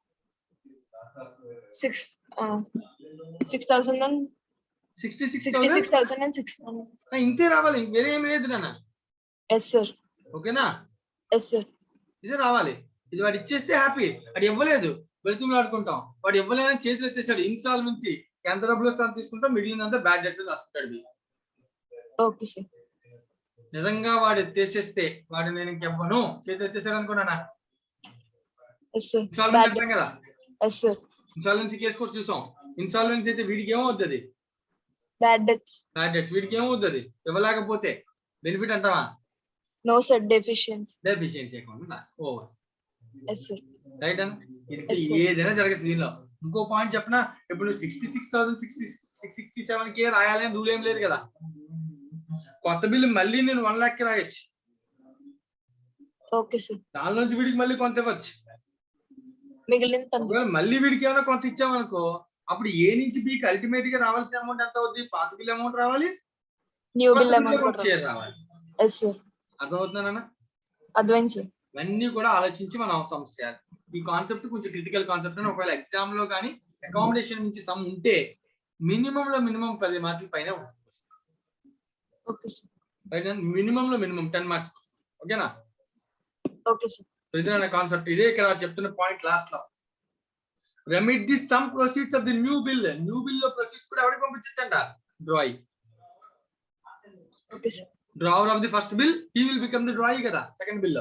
66,006 ఇంతే రావాలి, వేరే ఏమి లేదు నాన్న. Yes sir. ఓకేనా. Yes sir. ఇదే రావాలి. ఇది వాడు ఇచ్చేస్తే హ్యాపీ, వాడు ఇవ్వలేదు వెళుతులు ఆడుకుంటాం, వాడు ఇవ్వలేదని చేతులు ఎత్తేసాడు, ఇన్స్టాల్మెంట్స్ ఎంత డబ్బులు వస్తే అంత తీసుకుంటాం, మిగిలినంతా బ్యాడ్ డెట్స్ రాసుకుంటాడు. Okay sir. నిజంగా వాడు ఎత్తేసేస్తే వాడు నేను ఇంకెవ్వను చేతులు ఎత్తేసాడు అనుకున్నానా. Yes sir. ఇన్స్టాల్మెంట్ అంటాం కదా, ఎస్ సార్. ఇన్సాల్వెన్సీ కేసు కూడా చూసాం. ఇన్సాల్వెన్సీ అయితే వీడికి ఏమవుతుంది, బ్యాడ్ డెట్స్. Bad debts. వీడికి ఏమవుతుంది, ఇవ్వలేకపోతే బెనిఫిట్ అంటావా, no sir, deficiency account over. Yes sir. Right అన్న. ఏదైనా జరగచ్చు దీనిలో. ఇంకో పాయింట్ చెప్పనా, ఇప్పుడు 66,667 కే రాయాలని రూల్ ఏం లేదు కదా. కొత్త బిల్లు మళ్ళీ నేను 1 lakh రాయొచ్చు. Okay sir. దాని నుంచి వీడికి మళ్ళీ కొంత ఇవ్వచ్చు. మిగిలిన మళ్ళీ వీడికి ఏమైనా కొంత ఇచ్చామనుకో, అప్పుడు ఏ నుంచి బికి అల్టిమేట్ గా రావాల్సిన అమౌంట్ ఎంత అవుతుంది, పాత బిల్ అమౌంట్ రావాలి, న్యూ బిల్ అమౌంట్ షేర్ రావాలి. Yes sir. అర్థమవుతుందన్న. అర్థమైంది సార్. ఇవన్నీ కూడా ఆలోచించి మనం సమస్య. ఈ కాన్సెప్ట్ కొంచెం క్రిటికల్ కాన్సెప్ట్ అని, ఒకవేళ ఎగ్జామ్ లో కానీ అకామిడేషన్ నుంచి సమ్ ఉంటే మినిమం 10 మార్కుల పైన ఉంటుంది. Minimum 10 marks. ఓకేనా. Okay sir. ఇదే కాన్సెప్ట్. ఇదే ఇక్కడ చెప్తున్న పాయింట్ లాస్ట్ లో. Remit the sum proceeds of the new bill. New bill లో ప్రొసీడ్స్ కూడా ఎవరికి పంపించంట, drawee. Okay sir. Drawer of the first bill, he will become the drawee kada, second bill.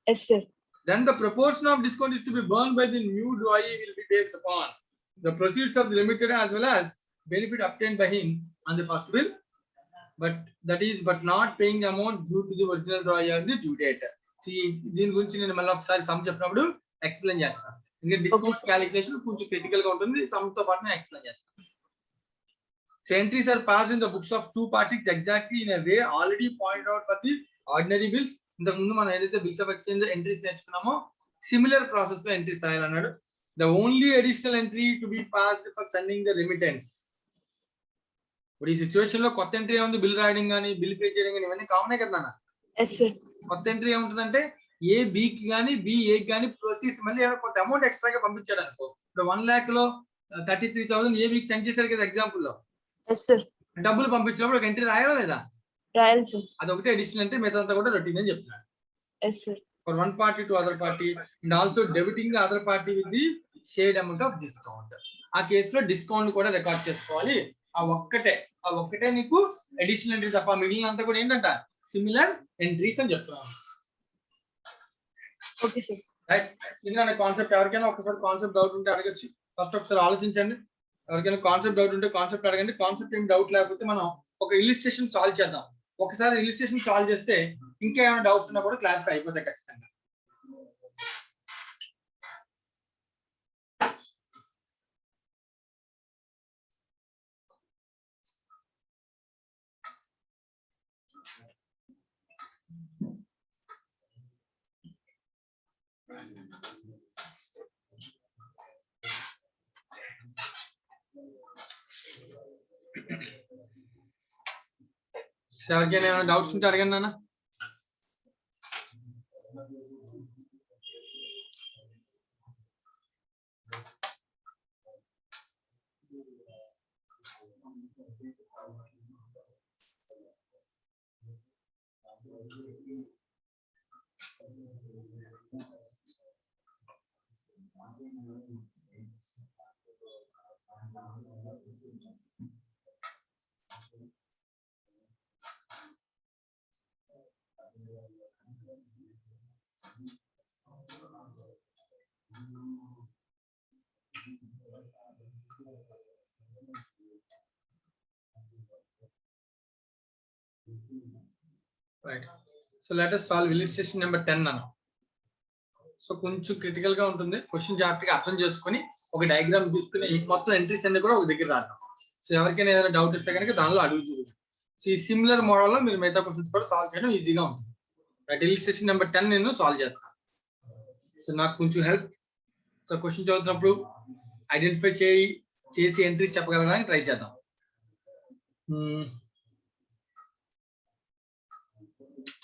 Yes sir. Then the proportion of discount is to be borne by the new drawee will be based upon the proceeds of the remitted as well as benefit obtained by him on the first bill, but not paying the amount due to the original drawee on the due date. See, దీని గురించి నేను మళ్ళీ ఒకసారి some చెప్పినప్పుడు explain చేస్తాను. ఇంకా discount calculation కొంచెం critical గా ఉంటుంది, సమ్ తో పాటు నేను ఎక్స్ప్లెయిన్ చేస్తాను. So entries are passed in the books of two parties exactly in a way already pointed out for the ordinary bills. ఇంతకు ముందు మనం ఏదైతే బిల్స్ ఆఫ్ ఎక్స్చేంజ్ ఎంట్రీస్ నేర్చుకున్నామో సిమిలర్ ప్రాసెస్ లో ఎంట్రీస్ రాయాలన్నాడు. The only additional entry to be passed for sending the remittance. ఇప్పుడు ఈ situation లో కొత్త ఎంట్రీ ఏముంది, బిల్ రాయడం కానీ బిల్ పే చేయడం కానీ ఇవన్నీ కామనే కదా నాన్న. Yes sir. కొత్త ఎంట్రీ ఏముంటుందంటే ఏ బికి కానీ బి ఏకి కానీ ప్రొసీడ్స్ మళ్ళీ కొంత అమౌంట్ ఎక్స్ట్రాగా పంపించాడు అనుకో. ఇప్పుడు 1 lakh లో 33,000 ఏ బికి సెండ్ చేశారు కదా ఎగ్జాంపుల్ లో. Yes sir. డబ్బులు పంపించినప్పుడు ఒక ఎంట్రీ రాయాలా లేదా, రాయాలి సార్. అదొకటి అడిషనల్ అంటే మిగతా కూడా రొటీన్ అని చెప్తున్నాడు. Yes sir. For one party to other party and also debiting the other party with the shared amount of discount. ఆ కేసులో డిస్కౌంట్ కూడా రికార్డ్ చేసుకోవాలి. ఆ ఒక్కటే నీకు అడిషనల్ ఎంట్రీ తప్ప మిగిలినంతా కూడా ఏంటంట సిమిలర్ ఎంట్రీస్ అని చెప్తున్నాను. Okay sir. రైట్. ఇది నా కాన్సెప్ట్. ఎవరికైనా ఒకసారి కాన్సెప్ట్ డౌట్ ఉంటే అడగచ్చు. ఫస్ట్ ఒకసారి ఆలోచించండి. ఎవరికైనా కాన్సెప్ట్ డౌట్ ఉంటే కాన్సెప్ట్ అడగండి. కాన్సెప్ట్ ఏం డౌట్ లేకపోతే మనం ఒక ఇలిస్ట్రేషన్ సాల్వ్ చేద్దాం. ఒకసారి ఇలిస్ట్రేషన్ సాల్వ్ చేస్తే ఇంకా ఏమైనా డౌట్స్ ఉన్నా కూడా క్లారిఫై అయిపోతాయి ఖచ్చితంగా. ఎవరికైనా ఏమైనా డౌట్స్ ఉంటే అడగండి నాన్న. Right. So let us solve illustration number 10 now. So కొంచెం క్రిటికల్ గా ఉంటుంది. క్వశ్చన్ జాగ్రత్తగా అర్థం చేసుకొని ఒక డయాగ్రామ్ తీసుకుని మొత్తం ఎంట్రీస్ అన్ని కూడా ఒక దగ్గర రాద్దాం. సో ఎవరికైనా ఏదైనా డౌట్ ఇస్తే కనుక దానిలో అడుగుతుంది. సో ఈ సిమిలర్ మోడల్ లో మీరు మిగతా క్వశ్చన్స్ కూడా సాల్వ్ చేయడం ఈజీగా ఉంటుంది. రైట్, ఇలిస్ట్రేషన్ నెంబర్ 10 నేను సాల్వ్ చేస్తాను. సో నాకు కొంచెం హెల్ప్. సో క్వశ్చన్ చదువుతున్నప్పుడు ఐడెంటిఫై చేసి ఎంట్రీస్ చెప్పగలడానికి ట్రై చేద్దాం.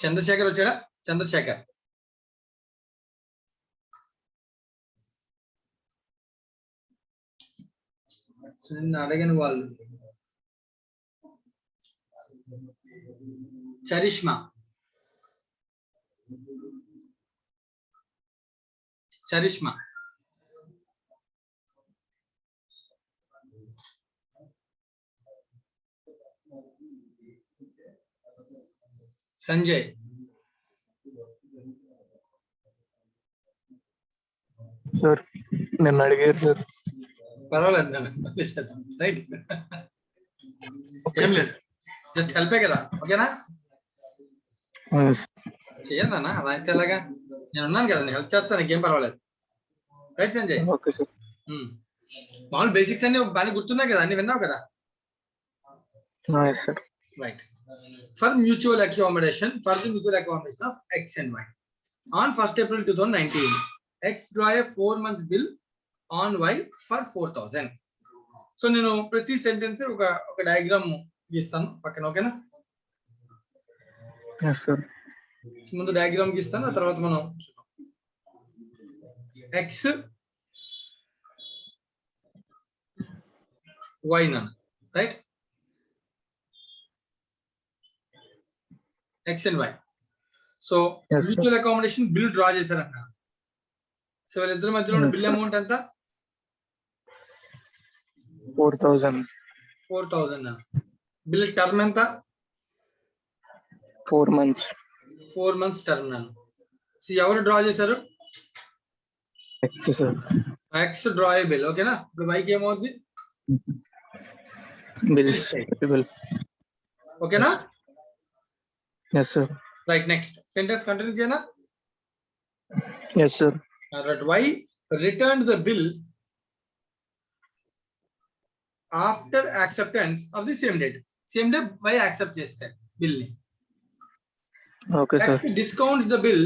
చంద్రశేఖర్ వచ్చాడా? చంద్రశేఖర్, నిన్ను అడగని వాళ్ళు. చరిష్మా, చరిష్మా, సంజయ్, సార్ నిన్న అడిగారు సార్. పర్వాలేదు, రైట్, ఏం లేదు, జస్ట్ హెల్పే కదా, ఓకేనా? చేయండి అన్న, అలా అయితే ఎలాగా? నేను ఉన్నాను కదా, నేను హెల్ప్ చేస్తాను, నీకేం పర్వాలేదు. Right Sanjay, okay sir. మామూలు బేసిక్స్ అన్ని బాగా గుర్తున్నాయి కదా, అన్ని విన్నావు కదా? Sir right. For mutual accommodation, for the mutual accommodation of X and Y, on 1st April 2019, X draw a 4-month bill on Y for 4,000. So నేను ప్రతి సెంటెన్స్ ఒక డయాగ్రామ్ గీస్తాను పక్కన, ఓకేనా? సార్ ముందు డయాగ్రామ్ గీస్తాను, ఆ తర్వాత మనం X Y నా, right? X and Y. So mutual accommodation bill draw చేశారన్న. సో వీళ్ళిద్దరి మధ్యలో ఉన్న బిల్ అమౌంట్ ఎంత? 4,000. 4,000. బిల్ టర్మ్ ఎంత? 4 months. 4 months టర్మ్ నాను. సో ఎవరు డ్రా చేశారు? X sir. X draw a bill, ఓకేనా? ఇప్పుడు Y కి ఏమవుద్ది? బిల్స్ బిల్, ఓకేనా? yes sir. Right, next sentence continue చేయనా? yes sir. Right, Y returned the bill after acceptance of the same date. Same day Y accept చేస్తాడు bill ని. Okay sir. X discounts the bill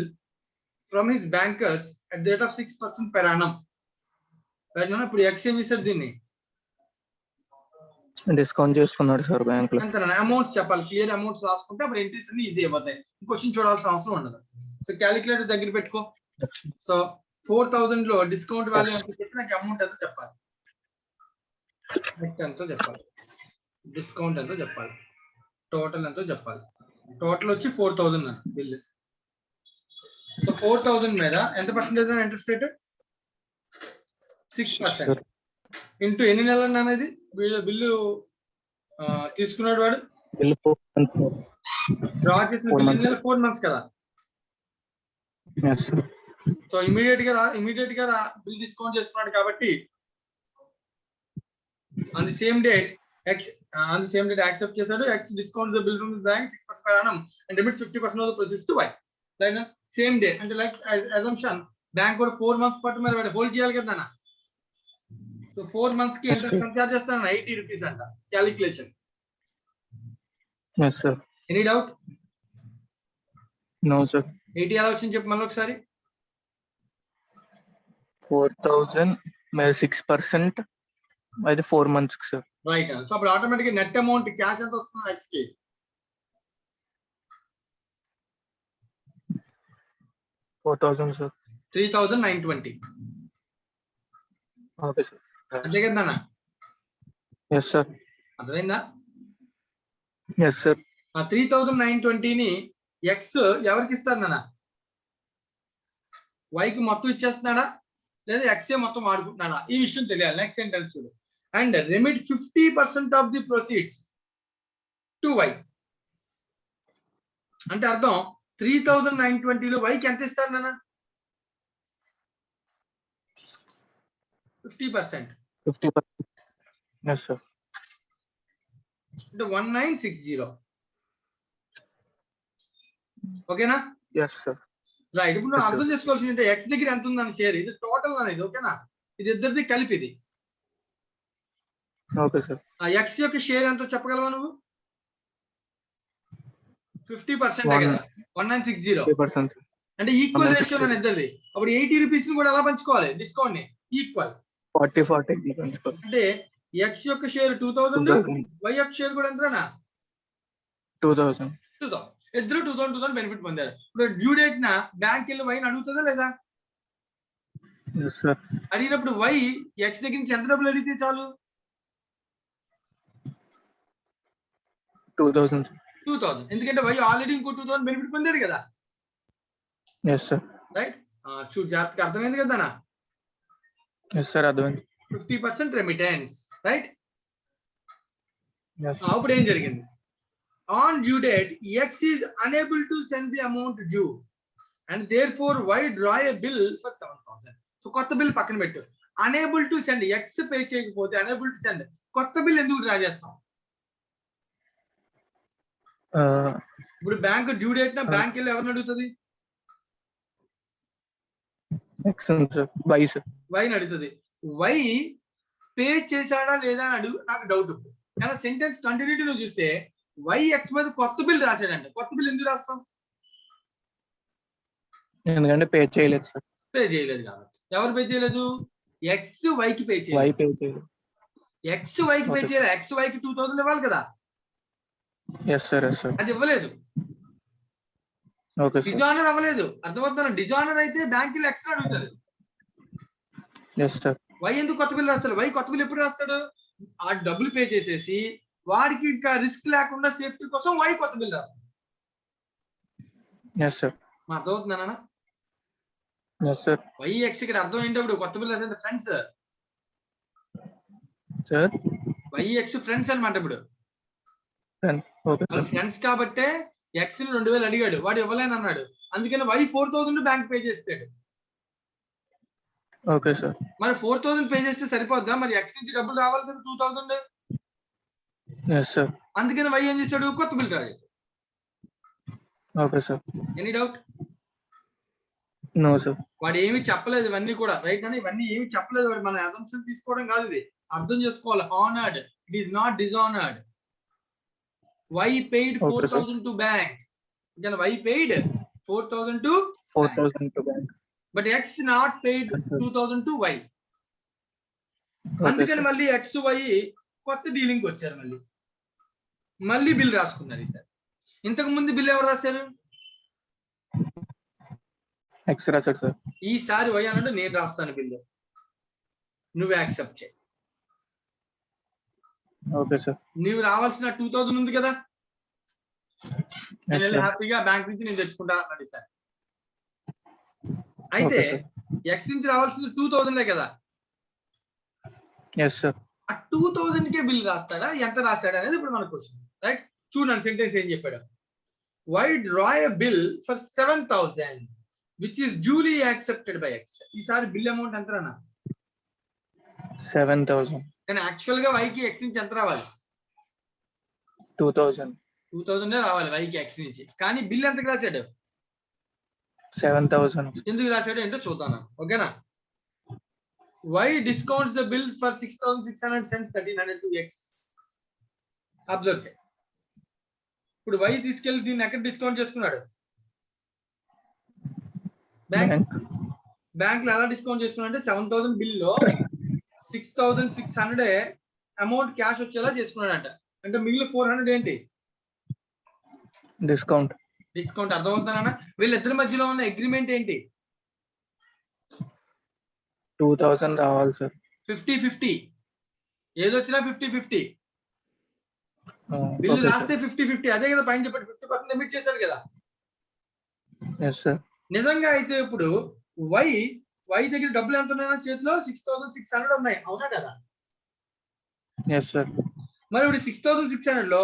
from his bankers at the rate of 6% per annum. Right నాన్న, ఇప్పుడు X ఏం చేశాడు? దీన్ని discount చేసుకున్నాడు sir bank లో. అంతేనా? అమౌంట్స్ చెప్పాలి, క్లియర్ అమౌంట్స్ రాసుకుంటే అప్పుడు ఎంట్రీస్ అన్ని ఈజీ అయిపోతాయి, క్వశ్చన్ చూడాల్సిన అవసరం ఉండదు. సో క్యాలిక్యులేటర్ దగ్గర పెట్టుకో. సో 4,000 లో డిస్కౌంట్ వాల్యూ ఎంత చెప్పి నాకు అమౌంట్ ఎంతో చెప్పాలి, నెట్ ఎంతో చెప్పాలి, డిస్కౌంట్ ఎంతో చెప్పాలి, టోటల్ ఎంతో చెప్పాలి. టోటల్ వచ్చి 4,000 బిల్. సో 4,000 మీద ఎంత పర్సెంటేజ్ ఇంట్రెస్ట్ రేట్? 6%. ఇంటూ ఎన్ని నెలలు అనేది బిల్లు తీసుకున్నాడు వాడు? Bill 4 months. డ్రా చేసిన బిల్ ఎన్ని నెలలు? 4 months కదా. yes sir. సో ఇమీడియట్ గా బిల్ డిస్కౌంట్ చేసుకున్నాడు కాబట్టి on the same date accept చేశాడు. X discount the bill from his bank 6% per annum and remits 50% of the proceeds to Y. Right, same day అంటే like assumption bank కూడా 4 months పాటు మరి వాడు hold చేయాలి కదా. సో 4 months కి interest ఎంత చార్జ్ చేస్తాను? 80 రూపీస్ అంట. Calculation. yes sir. Any doubt? no sir. 80 ఎలా వచ్చింది చెప్పు మళ్ళీ ఒకసారి. 4,000 మీద 6% అది 4 months సార్. రైట్. సో అప్పుడు ఆటోమేటిక్ నెట్ అమౌంట్ క్యాష్ ఎంత వస్తుంది X కి? 4,000 సార్. 3,920. Okay sir. అంతే కదా? yes sir. అర్థమైందా? yes sir. ఆ 3,920ని X ఎవరికి ఇస్తాడు నాన్న? Y కి మొత్తం ఇచ్చేస్తున్నాడా? లేదా ఎక్సే మొత్తం వాడుకుంటున్నాడా ఈ విషయం తెలియాలి. నెక్స్ట్ సెంటెన్స్ చూడు. And remit 50% of the proceeds to Y అంటే అర్థం 3,920 లో వైకి ఎంత ఇస్తారు నాన్న? 50%. 50%. Yes, sir. అంటే 1960. ఓకేనా? Yes, sir. రైట్. ఇప్పుడు నువ్వు Yes, sir. అర్థం చేసుకోవాల్సింది ఎక్స్ దగ్గర ఎంత ఉందని షేర్, ఇది టోటల్ అనేది. ఓకేనా? ఇది ఇద్దరిది కలిపి ఇది. Okay, sir. ఆ ఎక్స్ యొక్క షేర్ ఎంతో చెప్పగలవా నువ్వు? 50% కదా, 1960. 50%. అంటే ఈక్వల్ 1960. రేషియో అని ఇద్దరిది. అప్పుడు 80 రూపీస్ ని కూడా ఎలా పంచుకోవాలి డిస్కౌంట్ ని? ఈక్వల్. 40. అంటే ఎక్స్ యొక్క షేర్ 2000, 2000. వై యొక్క షేర్ కూడా ఎంతనా? 2000. 2000. ఇద్దరు 2000 బెనిఫిట్ పొందారు. ఇప్పుడు డ్యూ డేట్ నా బ్యాంక్ వెళ్ళి వైని అడుగుతుందా లేదా? Yes, sir. అడిగినప్పుడు వై ఎక్స్ దగ్గర నుంచి ఎంత డబ్బులు అడిగితే చాలు? 2000. 2000. ఎందుకంటే వై ఆల్రెడీ ఇంకో 2000 బెనిఫిట్ పొందాడు కదా. Yes, sir. రైట్. చూడు జాగ్రత్తగా అర్థమైంది కదా. Yes, sir. అర్థమైంది. 50% రెమిటెన్స్. రైట్. Yes. ఇప్పుడు ఏం జరిగింది? On due date X is unable to send the amount due and therefore Y draw a bill for 7,000. So కొత్త బిల్ పక్కన పెట్టు. Unable to send, X pay చేయకపోతే unable to send, కొత్త bill ఎందుకు draw చేస్తాం? ఇప్పుడు bank due date నా bank వెళ్ళి ఎవరిని అడుగుతుంది? Excellent, sir. Bye, sir. వైని అడుగుతుంది. వై పే చేశాడా లేదా అని అడుగు, నాకు డౌట్. కానీ సెంటెన్స్ కంటిన్యూటీలో చూస్తే వై ఎక్స్ మీద కొత్త బిల్ రాశాడండి. కొత్త బిల్ ఎందుకు రాస్తాం? ఎందుకంటే పే చేయలేదు సార్. పే చేయలేదు కాబట్టి. ఎవరు పే చేయలేదు? ఎక్స్ వైకి పే వై చేయలేదు. పే చేయలేదు. ఎక్స్ వైకి పే Okay. చేయలేదు. ఎక్స్ వైకి 2000 ఇవ్వాలి కదా, ఎస్ సార్. Yes sir. అది ఇవ్వలేదు. Okay sir. డిజానర్ అవ్వలేదు. అర్థమవుతుందా? డిజానర్ అయితే బ్యాంక్ ఎక్స్ట్రా అడుగుతుంది. Yes sir. వై ఎందుకు కొత్త బిల్ రాస్తాడు? వై కొత్త బిల్ ఎప్పుడు రాస్తాడు? ఆ డబ్బులు పే చేసేసి వాడికి ఇంకా రిస్క్ లేకుండా సేఫ్టీ కోసం వై కొత్త బిల్ రాస్తాడు. Yes sir. మా అర్థమవుతుందా? Yes sir. వై ఎక్స్ ఇక్కడ అర్థం ఏంటి? ఇప్పుడు కొత్త బిల్ రాసే friends. Sir. Y X friends అనమాట. ఇప్పుడు ఓకే వాళ్ళ సార్. ఫ్రెండ్స్ కాబట్టే ఎక్స్ ని 2000 అడిగాడు, వాడు ఇవ్వలేని అన్నాడు. అందుకని వై 4000 బ్యాంక్ పే చేస్తాడు. Okay sir. మరి 4000 పే చేస్తే సరిపోద్దా? మరి ఎక్స్ నుంచి డబ్బులు రావాలి కదా 2000. Yes sir. అందుకని వై ఏం చేస్తాడు? కొత్త బిల్ డ్రా చేస్తాడు. Okay sir. Any doubt? No sir. వాడు ఏమి చెప్పలేదు ఇవన్నీ కూడా. రైట్ అని ఇవన్నీ ఏమి చెప్పలేదు. వాడు మన అజంప్షన్ తీసుకోవడం కాదు, ఇది అర్థం చేసుకోవాలి. Honoured, it is not dishonoured. Y paid 4000 to bank. then y paid 4000 to 4000 to bank. but x not paid Yes, sir. 2000 to y. Okay, అందుకని sir. మళ్ళీ x y కొత్త డీలింగ్ వచ్చారు. మళ్ళీ బిల్ రాసుకున్నారు ఈసారి. ఇంతకు ముందు బిల్ ఎవరు రాశారు? Extra sir. ఈసారి y అన్నట్టు నేను రాస్తాను బిల్లు, నువ్వు యాక్సెప్ట్ చేయి. Okay sir. నువ్వు రావాల్సిన 2000 ఉంది కదా, Yes, నేను sir. హ్యాపీగా బ్యాంక్ నుంచి నేను తెచ్చుకుంటాను అన్నాడు ఈసారి. అయితే Okay, sir. x నుంచి రావాల్సింది 2000 కదా, ఎస్ సార్. ఆ 2000 కే బిల్ రాస్తాడా ఎంత రాస్తాడా అనేది ఇప్పుడు మన క్వశ్చన్. రైట్, చూడండి సెంటెన్స్ ఏం చెప్పాడు. Y draw a bill for 7000 which is duly accepted by x. ఈసారి బిల్ అమౌంట్ ఎంత రానా? 7000. కానీ యాక్చువల్ గా y కి x నుంచి ఎంత రావాలి? 2000. 2000 రావాలి y కి x నుంచి. కానీ బిల్ ఎంతకు రాశాడు? 7000. ఎందుకు రాశాడు ఏంటో చూద్దాం. ఓకేనా? Y discounts the bill for 6600 sends 1300 to x. Observe చేయి. ఇప్పుడు y తీసుకెళ్లి దీన్ని ఎక్కడ డిస్కౌంట్ చేసుకున్నాడు? బ్యాంక్ లో ఎలా డిస్కౌంట్ చేసుకున్నాడు అంటే 7000 బిల్ లో 6600 అమౌంట్ క్యాష్ వచ్చేలా చేసుకున్నాడంట. అంటే మిగిలిన 400 ఏంటి? డిస్కౌంట్. డిస్కౌంట్. అర్థమవుతానా? వీళ్ళిద్దరి మధ్యలో ఉన్న అగ్రిమెంట్ ఏంటి? 2000 రావాలి సార్. 50-50. ఏదొచ్చినా 50-50. బిల్లు రాస్తే 50-50. అదే కదా పైన చెప్పాడు, 50% లిమిట్ చేశాడు కదా. Yes sir. నిజంగా అయితే ఇప్పుడు వై వై దగ్గర డబ్బులు ఎంత ఉన్నాయి చేతిలో 6,600 ఉన్నాయి, అవునా కదా? Yes sir. మరి ఇప్పుడు 6,600 లో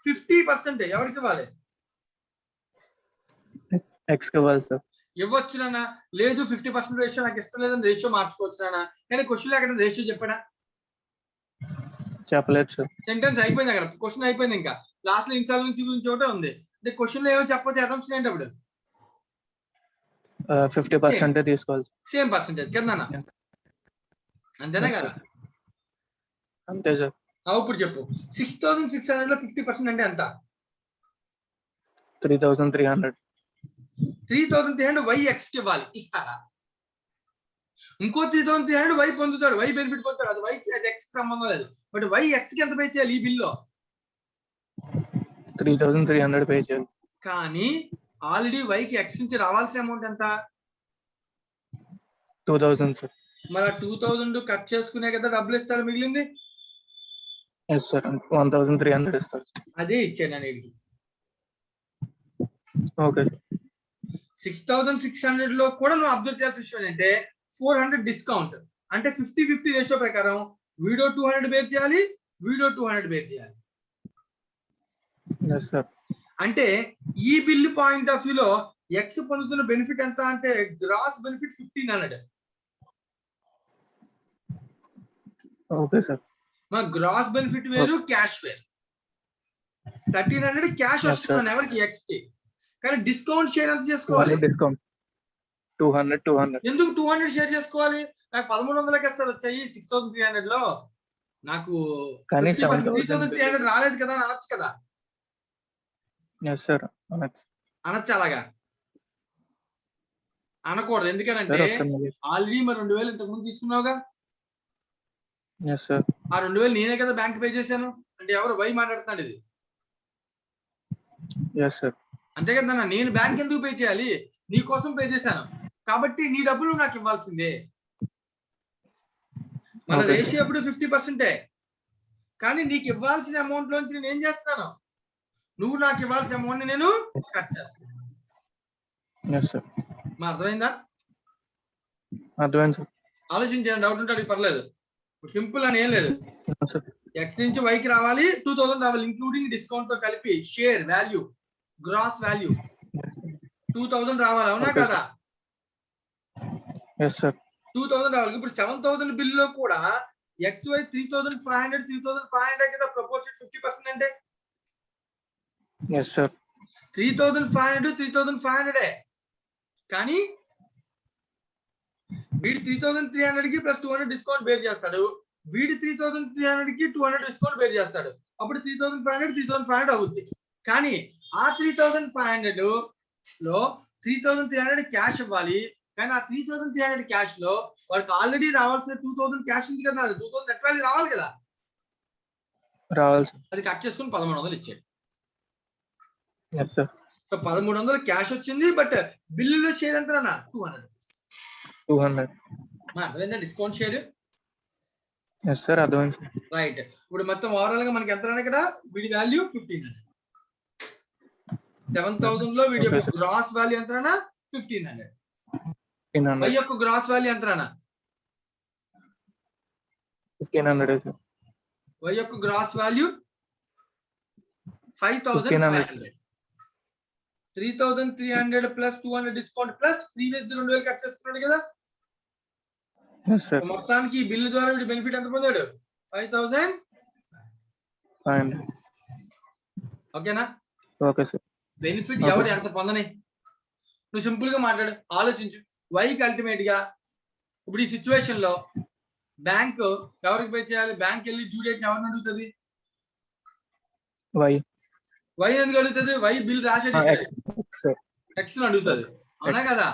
50% ఎవరికి ఇవ్వాలి? ఎక్స్ కి ఇవ్వాలి సార్. ఇవ్వచ్చు నాన్న. లేదు 50% రేషియో నాకు ఇష్టం లేదని రేషియో మార్చుకోవచ్చు నాన్న. కానీ క్వశ్చన్ ఎక్కడ రేషియో చెప్పాడా? చెప్పలేదు సార్. సెంటెన్స్ అయిపోయింది, అక్కడ క్వశ్చన్ అయిపోయింది. ఇంకా లాస్ట్ లో ఇన్సాల్వెన్సీ గురించి ఒకటే ఉంది. అంటే క్వశ్చన్ లో ఏమో చెప్పకపోతే అసంప్షన్ ఏంటి అప్పుడు? 50% తీసుకోవాలి. సేమ్ పర్సెంటేజ్ కదా నాన్న, అంతేనా Yes, కదా? అంతే సార్. ఇప్పుడు చెప్పు 6,600 లో 50% అంటే ఎంత? 3,300. 3,300 వై ఎక్స్ కి ఇవ్వాలి, ఇస్తారా? ఇంకో 3,300 వై పొందుతాడు, వై బెనిఫిట్ పొందుతాడు. అది వైకి అది ఎక్స్ కి సంబంధం లేదు. బట్ వై ఎక్స్ కి ఎంత పే చేయాలి ఈ బిల్లో? 3,300 పే చేయాలి. కానీ ఆల్రెడీ వైకి ఎక్స్ నుంచి రావాల్సిన అమౌంట్ ఎంత? 2,000 సార్. మరి 2,000 కట్ చేసుకునే కదా డబ్బులు ఇస్తాడు మిగిలింది. Yes sir. 1,300 ఇస్తారు. అదే ఇచ్చాడు నేను వీడికి. Okay sir. 6,600 లో కూడా నువ్వు అబ్జర్వ్ చేయాల్సిన విషయం ఏంటంటే 400 డిస్కౌంట్. అంటే 50-50 రేషియో ప్రకారం వీడియో 200 బేర్ చేయాలి, వీడియో 200 బేర్ చేయాలి. Yes sir. అంటే ఈ బిల్ పాయింట్ ఆఫ్ వ్యూ లో ఎక్స్ పొందుతున్న బెనిఫిట్ ఎంత అంటే గ్రాస్ బెనిఫిట్ 1,500. Okay sir. మా గ్రాస్ బెనిఫిట్ వేరు, క్యాష్ వేరు. 1,300 క్యాష్ వస్తుంది ఎవరికి? ఎక్స్ కి. కానీ డిస్కౌంట్ షేర్ ఎంత చేసుకోవాలి? డిస్కౌంట్ 200. ఎందుకు 200 షేర్ చేసుకోవాలి? నాకు 1,300 ఇస్తారు వచ్చాయి 6,300 లో. నాకు 3,300 రాలేదు కదా అని అనొచ్చు కదా. Yes sir. అనొచ్చు. అలాగా అనకూడదు. ఎందుకనంటే ఆల్రెడీ మరి 2,000 ఇంతకు ముందు తీసుకున్నావుగా. Yes sir. ఆ 2,000 నేనే కదా బ్యాంక్ పే చేశాను. అంటే ఎవరు? వై మాట్లాడుతున్నాడు ఇది. Yes sir. అంతే కదా, నేను బ్యాంక్ ఎందుకు పే చేయాలి? నీ కోసం పే చేశాను కాబట్టి నీ డబ్బులు నాకు ఇవ్వాల్సిందే. మన రేషియో ఎప్పుడు 50%. కానీ నీకు ఇవ్వాల్సిన అమౌంట్ లోంచి నేను ఏం చేస్తాను? నువ్వు నాకు ఇవ్వాల్సిన అమౌంట్ ని నేను కట్ చేస్తాను. Yes sir. మా అర్థమైందా? అర్థమైంది సార్. ఆలోచించండి, డౌట్ ఉంటే అడిగి పర్లేదు. సింపుల్ అని ఏం లేదు. సార్. ఎక్స్ నుంచి వైకి రావాలి, 2,000 రావాలి, ఇంక్లూడింగ్ డిస్కౌంట్ తో కలిపి షేర్ వాల్యూ, గ్రాస్ వాల్యూ 2,000 రావాలి, అవునా కదా? Yes sir. 2,000 రావాలి. ఇప్పుడు 7,000 బిల్ లో కూడా ఎక్స్ వై 3,500 కదా ప్రపోర్షన్ 50% అంటే. Yes sir. 3,500 కానీ వీడి 3,300 కి ప్లస్ 200 డిస్కౌంట్ బేర్ చేస్తాడు. వీడి 3,300 కి 200 డిస్కౌంట్ బేర్ చేస్తాడు. అప్పుడు 3,500 అవుద్ది. కానీ ఆ 3,500 లో 3,300 క్యాష్ ఇవ్వాలి. కానీ ఆ 3,300 క్యాష్ లో వాడికి ఆల్రెడీ రావాల్సిన 2,000 క్యాష్ ఉంది కదా. 2,000 నెట్ వాల్యూ రావాలి కదా. రావాలి సార్. అది కట్ చేసుకుని 1,300 ఇచ్చాడు. Yes sir. సో 1,300 క్యాష్ వచ్చింది. బట్ బిల్లులో షేర్ ఎంత? 200. అర్థమైందా డిస్కౌంట్ షేర్? Yes sir. అర్థమైంది సార్. రైట్. ఇప్పుడు మొత్తం ఓవరాల్ గా మనకి ఎంత ఇక్కడ? వీడి వాల్యూ 1,500. 7,000 లో వీడి యొక్క గ్రాస్ వాల్యూ ఎంత? 1,500. వై యొక్క గ్రాస్ వాల్యూ ఎంత? 1,500. వై యొక్క gross value 5,500. 3,300 plus 200 discount plus previous 2,000 cut చేసుకున్నాడు కదా. మొత్తానికి ఈ బిల్లు ద్వారా వీడి బెనిఫిట్ ఎంత పొందాడు? 5,500. ఓకేనా? Okay sir. బెనిఫిట్ ఎవరు ఎంత పొందని నువ్వు సింపుల్ గా మాట్లాడు, ఆలోచించు. వైకి అల్టిమేట్ గా ఇప్పుడు ఈ సిచ్యువేషన్ లో బ్యాంక్ ఎవరికి పే చేయాలి? బ్యాంక్ వెళ్ళి డ్యూ డేట్ ఎవరిని అడుగుతుంది? వై ఎందుకు అడుగుతుంది? వై బిల్ రాసేది ఎక్స్ అడుగుతుంది, అవునా కదా?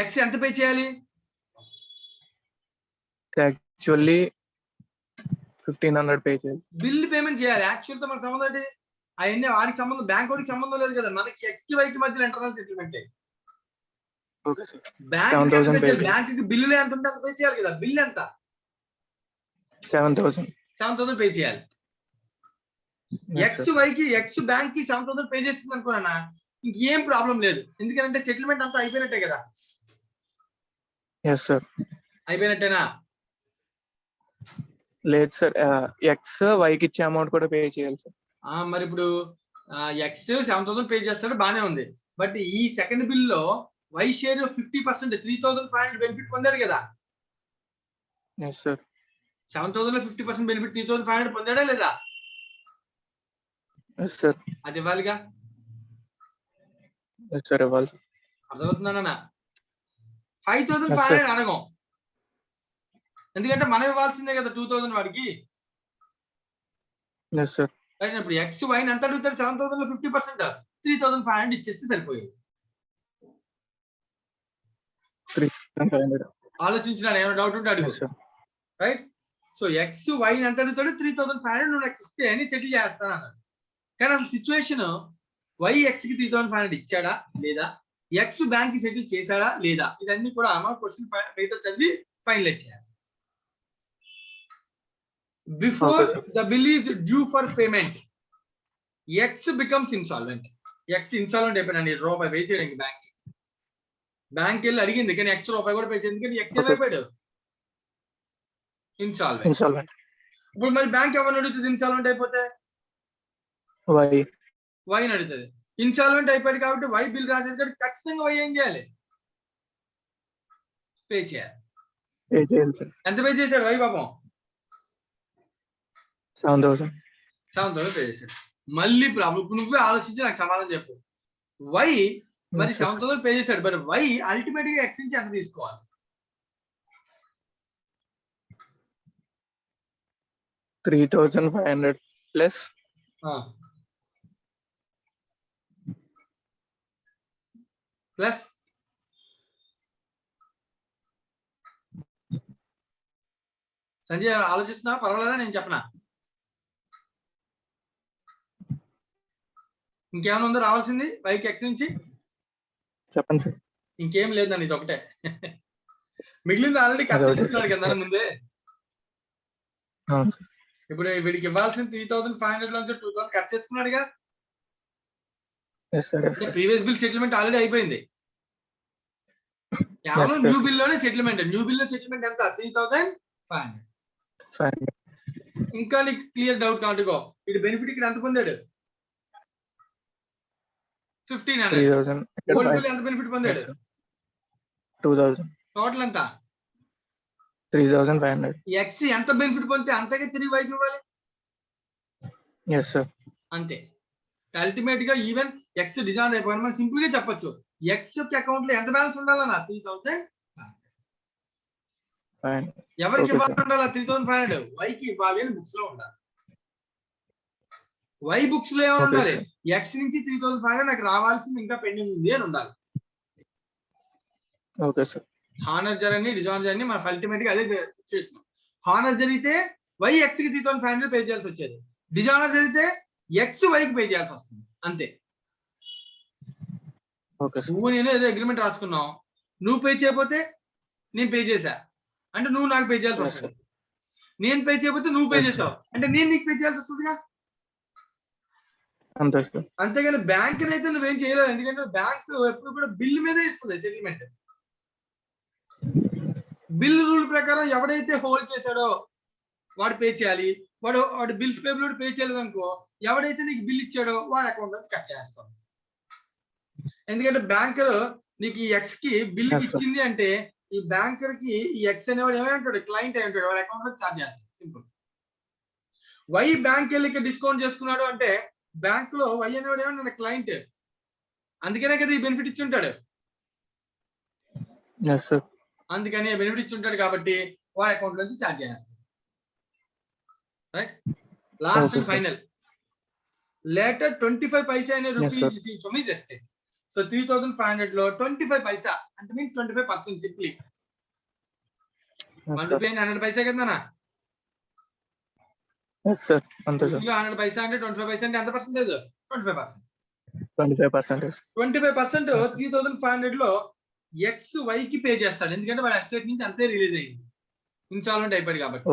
ఎక్స్ ఎంత పే చేయాలి? యాక్చువల్లీ 1,500 పే చేయాలి. బిల్ పేమెంట్ చేయాలి. యాక్చువల్ తో మనకు సంబంధం ఏంటి? అవన్నీ వాడికి సంబంధం, బ్యాంక్ వాడికి సంబంధం లేదు కదా. మనకి ఎక్స్ కి వైకి మధ్యలో ఇంటర్నల్ సెటిల్మెంట్. బ్యాంక్ కి బిల్లులు ఎంత ఉంటే అంత పే చేయాలి కదా. బిల్ ఎంత? 7,000 పే చేయాలి. ఎక్స్ వైకి ఎక్స్ బ్యాంక్ కి 7,000 పే చేస్తుంది అనుకున్నా ఇంకేం ప్రాబ్లం లేదు. ఎందుకంటే సెటిల్మెంట్ అంతా అయిపోయినట్టే కదా. Yes sir. అయిపోయినట్టేనా? లేదు సార్, ఎక్స్ వైకి ఇచ్చే అమౌంట్ కూడా పే చేయాలి సార్. మరి ఇప్పుడు ఎక్స్ 7,000 పే చేస్తాడు, బానే ఉంది. బట్ ఈ సెకండ్ బిల్ లో వై షేర్ 50% 3,500 బెనిఫిట్ పొందాడు కదా. Yes sir. 7,000 లో 50% బెనిఫిట్ 3,500 పొందాడా లేదా? Yes sir. అది ఇవ్వాలిగా. ఎస్ సార్ ఇవ్వాలి. అర్థమవుతుందన్నా? Yes, 5,500 అడగం, ఎందుకంటే మనం ఇవ్వాల్సిందే కదా 2,000 వాడికి. Yes sir. ఇప్పుడు ఎక్స్ వైన్ ఎంత అడుగుతాడు? 7,000 లో 50% 3,500 ఇచ్చేస్తే సరిపోయేది. 3,500. ఆలోచించిన ఏమైనా డౌట్ ఉంటే అడుగు. Yes sir. Right. So X వైన్ ఎంత అడుగుతాడు? 3,500 నువ్వు నాకు ఇస్తే అని సెటిల్ చేస్తాను అన్నాడు. కానీ అసలు సిచ్యువేషన్ వై ఎక్స్ కి 3,500 ఇచ్చాడా లేదా, ఎక్స్ బ్యాంక్ కి సెటిల్ చేశాడా లేదా, ఇదన్నీ కూడా మన క్వశ్చన్ మీద చదివి ఫైనలైజ్ చేయాలి. Before the bill is due for payment, X becomes insolvent. X insolvent అయిపోయినండి, రూపాయి పే చేయడానికి బ్యాంక్ వెళ్ళి అడిగింది, కానీ ఎక్స్ రూపాయి కూడా పే చేయండి, కానీ ఎక్స్ ఏమైపోయాడు? ఇన్సాల్వెంట్. ఇప్పుడు మరి బ్యాంక్ ఎవరిని అడుగుతుంది ఇన్సాల్వెంట్ అయిపోతే? వైని అడుగుతుంది. ఇన్సాల్వెంట్ అయిపోయాడు కాబట్టి వై బిల్ రాసేది కాబట్టి ఖచ్చితంగా వై ఏం చేయాలి? పే చేయాలి. ఎంత పే చేశాడు వై పాపం? 7,000 పే చేశాడు. మళ్ళీ ప్రాబ్లం, నువ్వే ఆలోచించి నాకు సమాధానం చెప్పు. వై మరి 7,000 పే చేశాడు, మరి వై అల్టిమేట్ గా ఎక్స్ నుంచి ఎంత తీసుకోవాలి? $3,500 ప్లస్ ప్లస్ సంజయ్ ఆలోచిస్తున్నా, పర్వాలేదా నేను చెప్పనా? ఇంకేమైనా ఉందో రావాల్సింది వైకి ఎక్స్ నుంచి? చెప్పండి సార్. ఇంకేం లేదండి, ఇది ఒకటే. మిగిలింది ఆల్రెడీ కష్టం చేస్తున్నాడు కదా ముందే. ఇప్పుడు వీడికి ఇవ్వాల్సిన 3,500 నుంచి 2,000 కట్ చేసుకున్నాడుగా. ప్రీవియస్ బిల్ సెటిల్మెంట్ ఆల్రెడీ అయిపోయింది. కేవలం న్యూ బిల్ లోనే సెటిల్మెంట్. న్యూ బిల్ లో సెటిల్మెంట్ ఎంత? 3,500. ఇంకా నీకు క్లియర్ డౌట్ కాదుగో, ఇది బెనిఫిట్ ఇక్కడ ఎంత పొందాడు? 1,500. ఓల్డ్ బిల్ ఎంత బెనిఫిట్ పొందాడు? 2,000. టోటల్ ఎంత? 3,500. ఎక్స్ ఎంత బెనిఫిట్ పొందితే అంతగా తిరిగి వైపు ఇవ్వాలి. Yes sir. అంతే. అల్టిమేట్ గా ఈవెన్ ఎక్స్ డిజాయిన్ అయిపోయింది, మనం సింపుల్ గా చెప్పొచ్చు, ఎక్స్ యొక్క అకౌంట్ లో ఎంత బ్యాలెన్స్ ఉండాలన్నా? 3,500. ఎవరికి ఇవ్వాలి ఉండాలా? 3,500 వైకి ఇవ్వాలి అని బుక్స్ లో ఉండాలి. వై బుక్స్ లో ఏమైనా ఉండాలి? ఎక్స్ నుంచి 3,500 నాకు రావాల్సింది ఇంకా పెండింగ్ ఉంది అని ఉండాలి. Okay sir. హానర్ జర్నీ డిజాయిన్ జర్నీ మన అల్టిమేట్ గా అదే సిచ్యువేషన్. హానర్ జరిగితే వై ఎక్స్ కి 3,500 పే చేయాల్సి వచ్చేది, డిజాయినర్ జరిగితే ఎక్స్ వైకి పే చేయాల్సి వస్తుంది, అంతే. నువ్వు నేను ఏదో అగ్రిమెంట్ రాసుకున్నావు, నువ్వు పే చేయకపోతే నేను పే చేశా అంటే నువ్వు నాకు పే చేయాల్సి వస్తుంది, నేను పే చేయకపోతే నువ్వు పే చేసావు అంటే నేను నీకు పే చేయాల్సి వస్తుందిగా. అంతేగాని బ్యాంక్ అయితే నువ్వేం చేయలేవు, ఎందుకంటే బ్యాంక్ ఎప్పుడు కూడా బిల్ మీదే ఇస్తుంది సెటిల్మెంట్. బిల్ రూల్ ప్రకారం ఎవడైతే హోల్డ్ చేశాడో వాడు పే చేయాలి. వాడు బిల్స్ పేబుల్ పే చేయలేదు అనుకో, ఎవడైతే నీకు బిల్ ఇచ్చాడో వాడి అకౌంట్ నుంచి కట్ చేస్తాం. ఎందుకంటే బ్యాంకర్ నీకు ఈ ఎక్స్ కి బిల్ ఇచ్చింది అంటే ఈ బ్యాంకర్ కి ఈ ఎక్స్ అనేవాడు ఏమంటాడు? క్లయింట్ అయి ఉంటాడు, వాడి అకౌంట్ లో ఛార్జ్ చేస్తాడు. సింపుల్. వై బ్యాంక్ వెళ్ళి డిస్కౌంట్ చేసుకున్నాడు అంటే బ్యాంక్ లో వై అనేవాడు ఏమన్నా క్లయింట్, అందుకనే కదా ఈ బెనిఫిట్ ఇచ్చి ఉంటాడు. అందుకని బెనిఫిట్ ఇచ్చి ఉంటాడు కాబట్టి వాడి అకౌంట్ నుంచి ఛార్జ్ చేస్తాడు. Right. Last and final. Later 25 పైసా అనే rupees from his estate. So 3,500 లో 25 పైసా అంటే మీన్స్ 25% సింప్లీ 1 రూపీ 100 పైసా కదా. 100 పైసా అంటే 25 పైసా అంటే ఎంత పర్సెంటేజ్? 25%. 25% 3,500 లో ఎక్స్ వైకి పే చేస్తాడు, ఎందుకంటే వాడి ఎస్టేట్ నుంచి అంతే రిలీజ్ అయ్యింది, ఇన్సాల్వెంట్ అయిపోయాడు కాబట్టి.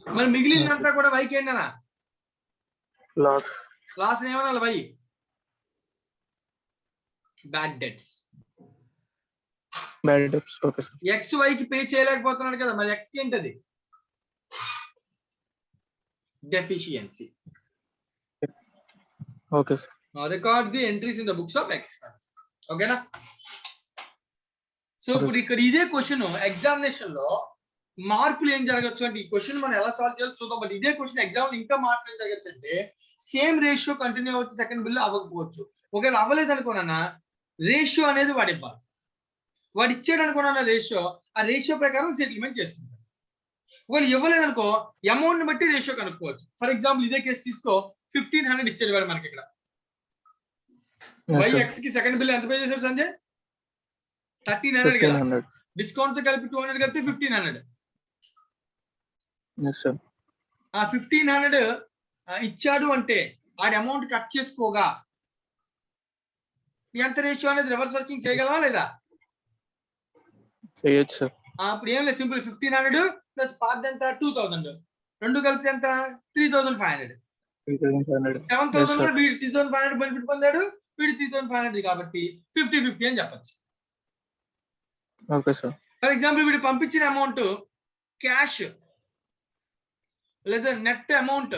మరి మిగిలిందంతా కూడా వైకి ఏంటనా? లాస్ ఏమన్నా Y? Bad debts. Bad debts. Okay sir. X వైకి పే చేయలేకపోతున్నాడు కదా, మరి ఎక్స్ కి ఏంటది? Deficiency. Okay sir. Record the entries in the books of X. ఓకేనా? సో ఇప్పుడు ఇక్కడ ఇదే క్వశ్చన్ ఎగ్జామినేషన్ లో మార్పులు ఏం జరగచ్చు అంటే, ఈ క్వశ్చన్ మనం ఎలా సాల్వ్ చేయాలో చూద్దాం. బట్ ఇదే క్వశ్చన్ ఎగ్జామ్ లో ఇంకా మార్పులు ఏం జరగచ్చు అంటే, సేమ్ రేషియో కంటిన్యూ అవ్వచ్చు, సెకండ్ బిల్ అవ్వకపోవచ్చు. ఒకవేళ అవ్వలేదు అనుకోనా, రేషియో అనేది వాడు ఇవ్వాలి. వాడు ఇచ్చాడు అనుకున్నా రేషియో, ఆ రేషియో ప్రకారం సెటిల్మెంట్ చేసుకుంటారు. ఒకవేళ ఇవ్వలేదు అనుకో, అమౌంట్ ని బట్టి రేషియో కనుక్కోవచ్చు. ఫర్ ఎగ్జాంపుల్ ఇదే కేసు తీసుకో, 1500 ఇచ్చాడు వాడు మనకి ఇక్కడ. వైఎక్స్ కి సెకండ్ బిల్ ఎంత పే చేశాడు సంజయ్? 1300 కదా. 1500. డిస్కౌంట్ తో కలిపి 200 కలిపి 1500. Yes sir. ఆ 1500 ఇచ్చాడు అంటే ఆడి అమౌంట్ కట్ చేసుకోగా ఎంత రేషియో అనేది రివర్స్ వర్కింగ్ చేయగలవా లేదా? చేయొచ్చు సార్. అప్పుడు ఏం లేదు, సింపుల్ 1500 ప్లస్ పాత్ ఎంత 2000, రెండు కలిపి ఎంత 3500. 3500. 7000 లో వీడు 3500 బెనిఫిట్ పొందాడు, వీడు 3500 కాబట్టి 50-50 అని చెప్పచ్చు. Okay sir. ఫర్ ఎగ్జాంపుల్ వీడు పంపించిన అమౌంట్ క్యాష్ లేదా నెట్ అమౌంట్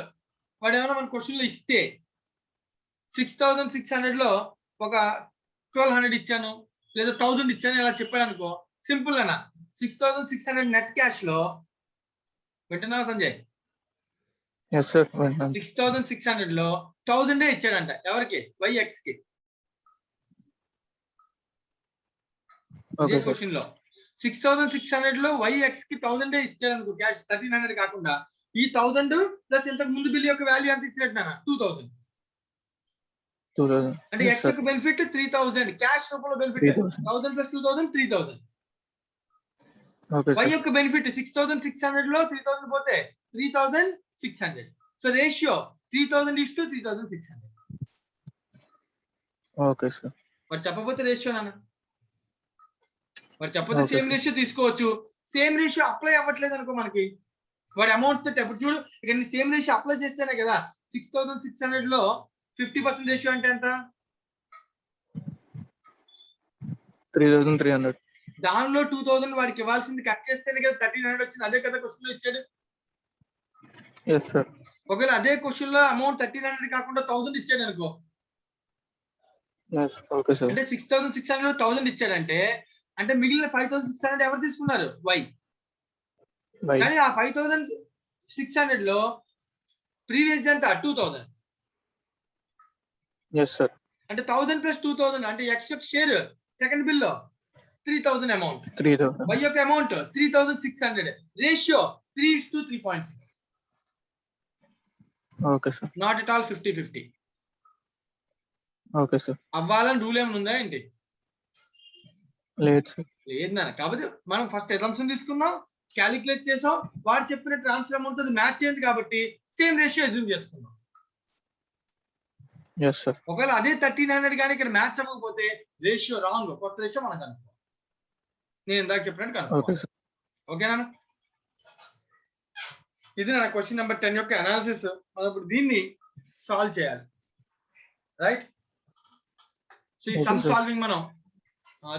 వాడు ఏమైనా మన క్వశ్చన్ లో ఇస్తే 6600 లో ఒక 1200 ఇచ్చాను లేదా 1000 ఇచ్చాను ఇలా చెప్పాడు అనుకో, సింపుల్ అన్న 6600 నెట్ క్యాష్ లో వింటున్నావా సంజయ్? Yes sir. 6600 లో 1000 ఇచ్చాడంట. ఎవరికి? వైఎక్స్ కి. ఇదే క్వశ్చన్ లో 6600 లో వైఎక్స్ కి 1000 ఇచ్చాడు అనుకో క్యాష్, 1300 కాకుండా. ఈ 1000 ప్లస్ ఇంతకు ముందు బిల్ యొక్క వాల్యూ ఎంత ఇచ్చినట్టు 2000. అంటే ఎక్స్ యొక్క బెనిఫిట్ 3000, క్యాష్ రూపంలో బెనిఫిట్ 1000 ప్లస్ 2000 3000. వై యొక్క బెనిఫిట్ 6600 లో 3000 పోతే 3600. So ratio 3000:3600. Okay sir. మరి చెప్పకపోతే రేషియో నాన్న, మరి చెప్పకపోతే సేమ్ రేషియో తీసుకోవచ్చు. సేమ్ రేషియో అప్లై అవ్వట్లేదు అనుకో మనకి, వాడి అమౌంట్స్ తో ఇప్పుడు చూడు ఇక్కడ సేమ్ రేషియో అప్లై చేస్తేనే కదా 6600 లో 50% రేషియో అంటే ఎంత? 3300. దానిలో 2000 వాడికి ఇవ్వాల్సింది కట్ చేస్తేనే కదా 1300 వచ్చింది. అదే కదా క్వశ్చన్ లో ఇచ్చాడు. Yes sir. ఒకవేళ అదే క్వశ్చన్ లో అమౌంట్ 1300 కాకుండా 1000 ఇచ్చాడు అనుకో, ఓకే సార్. అంటే 6600 లో 1000 ఇచ్చాడంటే అంటే మిగిలిన 5600 ఎవరు తీసుకున్నారు? వై. కానీ ఆ 5600 లో ప్రీవియస్ ఎంత 2000. Yes sir. అంటే 1000 ప్లస్ 2000 అంటే ఎక్స్ యొక్క షేర్ సెకండ్ బిల్ లో 3000 అమౌంట్. 3000. వై యొక్క amount 3600. Ratio 3:3.6. Okay sir. Not at all 50-50. Okay sir. అవ్వాలని రూల్ ఏమైనా ఉందా ఏంటి? లేదు సార్. లేదు నాన్న. కాబట్టి మనం ఫస్ట్ అసంప్షన్ తీసుకున్నాం, క్యాలిక్యులేట్ చేసాం, వాడు చెప్పిన ట్రాన్స్ఫర్ అమౌంట్ అది మ్యాచ్ అయింది కాబట్టి సేమ్ రేషియో అజ్యూమ్ చేసుకున్నాం. Yes sir. ఒకవేళ అదే 1300 కానీ ఇక్కడ మ్యాచ్ అవ్వకపోతే రేషియో రాంగ్, కొత్త రేషియో మనం కనుక్కో. నేను ఇందాక చెప్పినట్టు కనుక్కో. Okay sir. ఓకేనా? ఇది నా క్వశ్చన్ నెంబర్ 10 యొక్క అనాలిసిస్. మనం ఇప్పుడు దీన్ని సాల్వ్ చేయాలి, రైట్? సో ఈ సమ్ సాల్వింగ్ మనం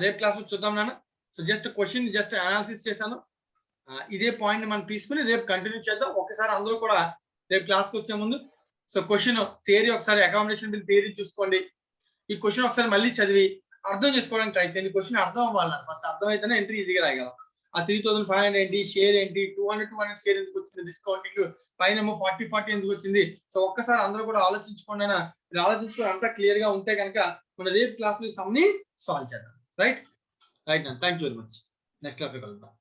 రేపు క్లాస్ లో చూద్దాం నాన్న. So just question just analysis చేశాను. ఇదే పాయింట్ మనం తీసుకుని రేపు కంటిన్యూ చేద్దాం. ఒకసారి అందరూ కూడా రేపు క్లాస్కి వచ్చే ముందు సో క్వశ్చన్ థియరీ ఒకసారి అకామిడేషన్ బిల్ థియరీ చూసుకోండి. ఈ క్వశ్చన్ ఒకసారి మళ్ళీ చదివి అర్థం చేసుకోవడానికి ట్రై చేయండి. క్వశ్చన్ అర్థం అవ్వాలి, ఫస్ట్ అర్థం అయితేనే ఎంట్రీ ఈజీగా రాయగలం. ఆ 3500 ఏంటి, షేర్ ఏంటి, 200 షేర్ ఎందుకు వచ్చింది, డిస్కౌంటింగ్ పైన 40 ఎందుకు వచ్చింది. సో ఒక్కసారి అందరూ కూడా ఆలోచించుకోండి. మీరు ఆలోచించుకొని అంతా క్లియర్ గా ఉంటే కనుక మన రేపు క్లాస్ లో సమ్ ని సాల్వ్ చేద్దాం. Right right thank you very much. Next class లో కలుద్దాం.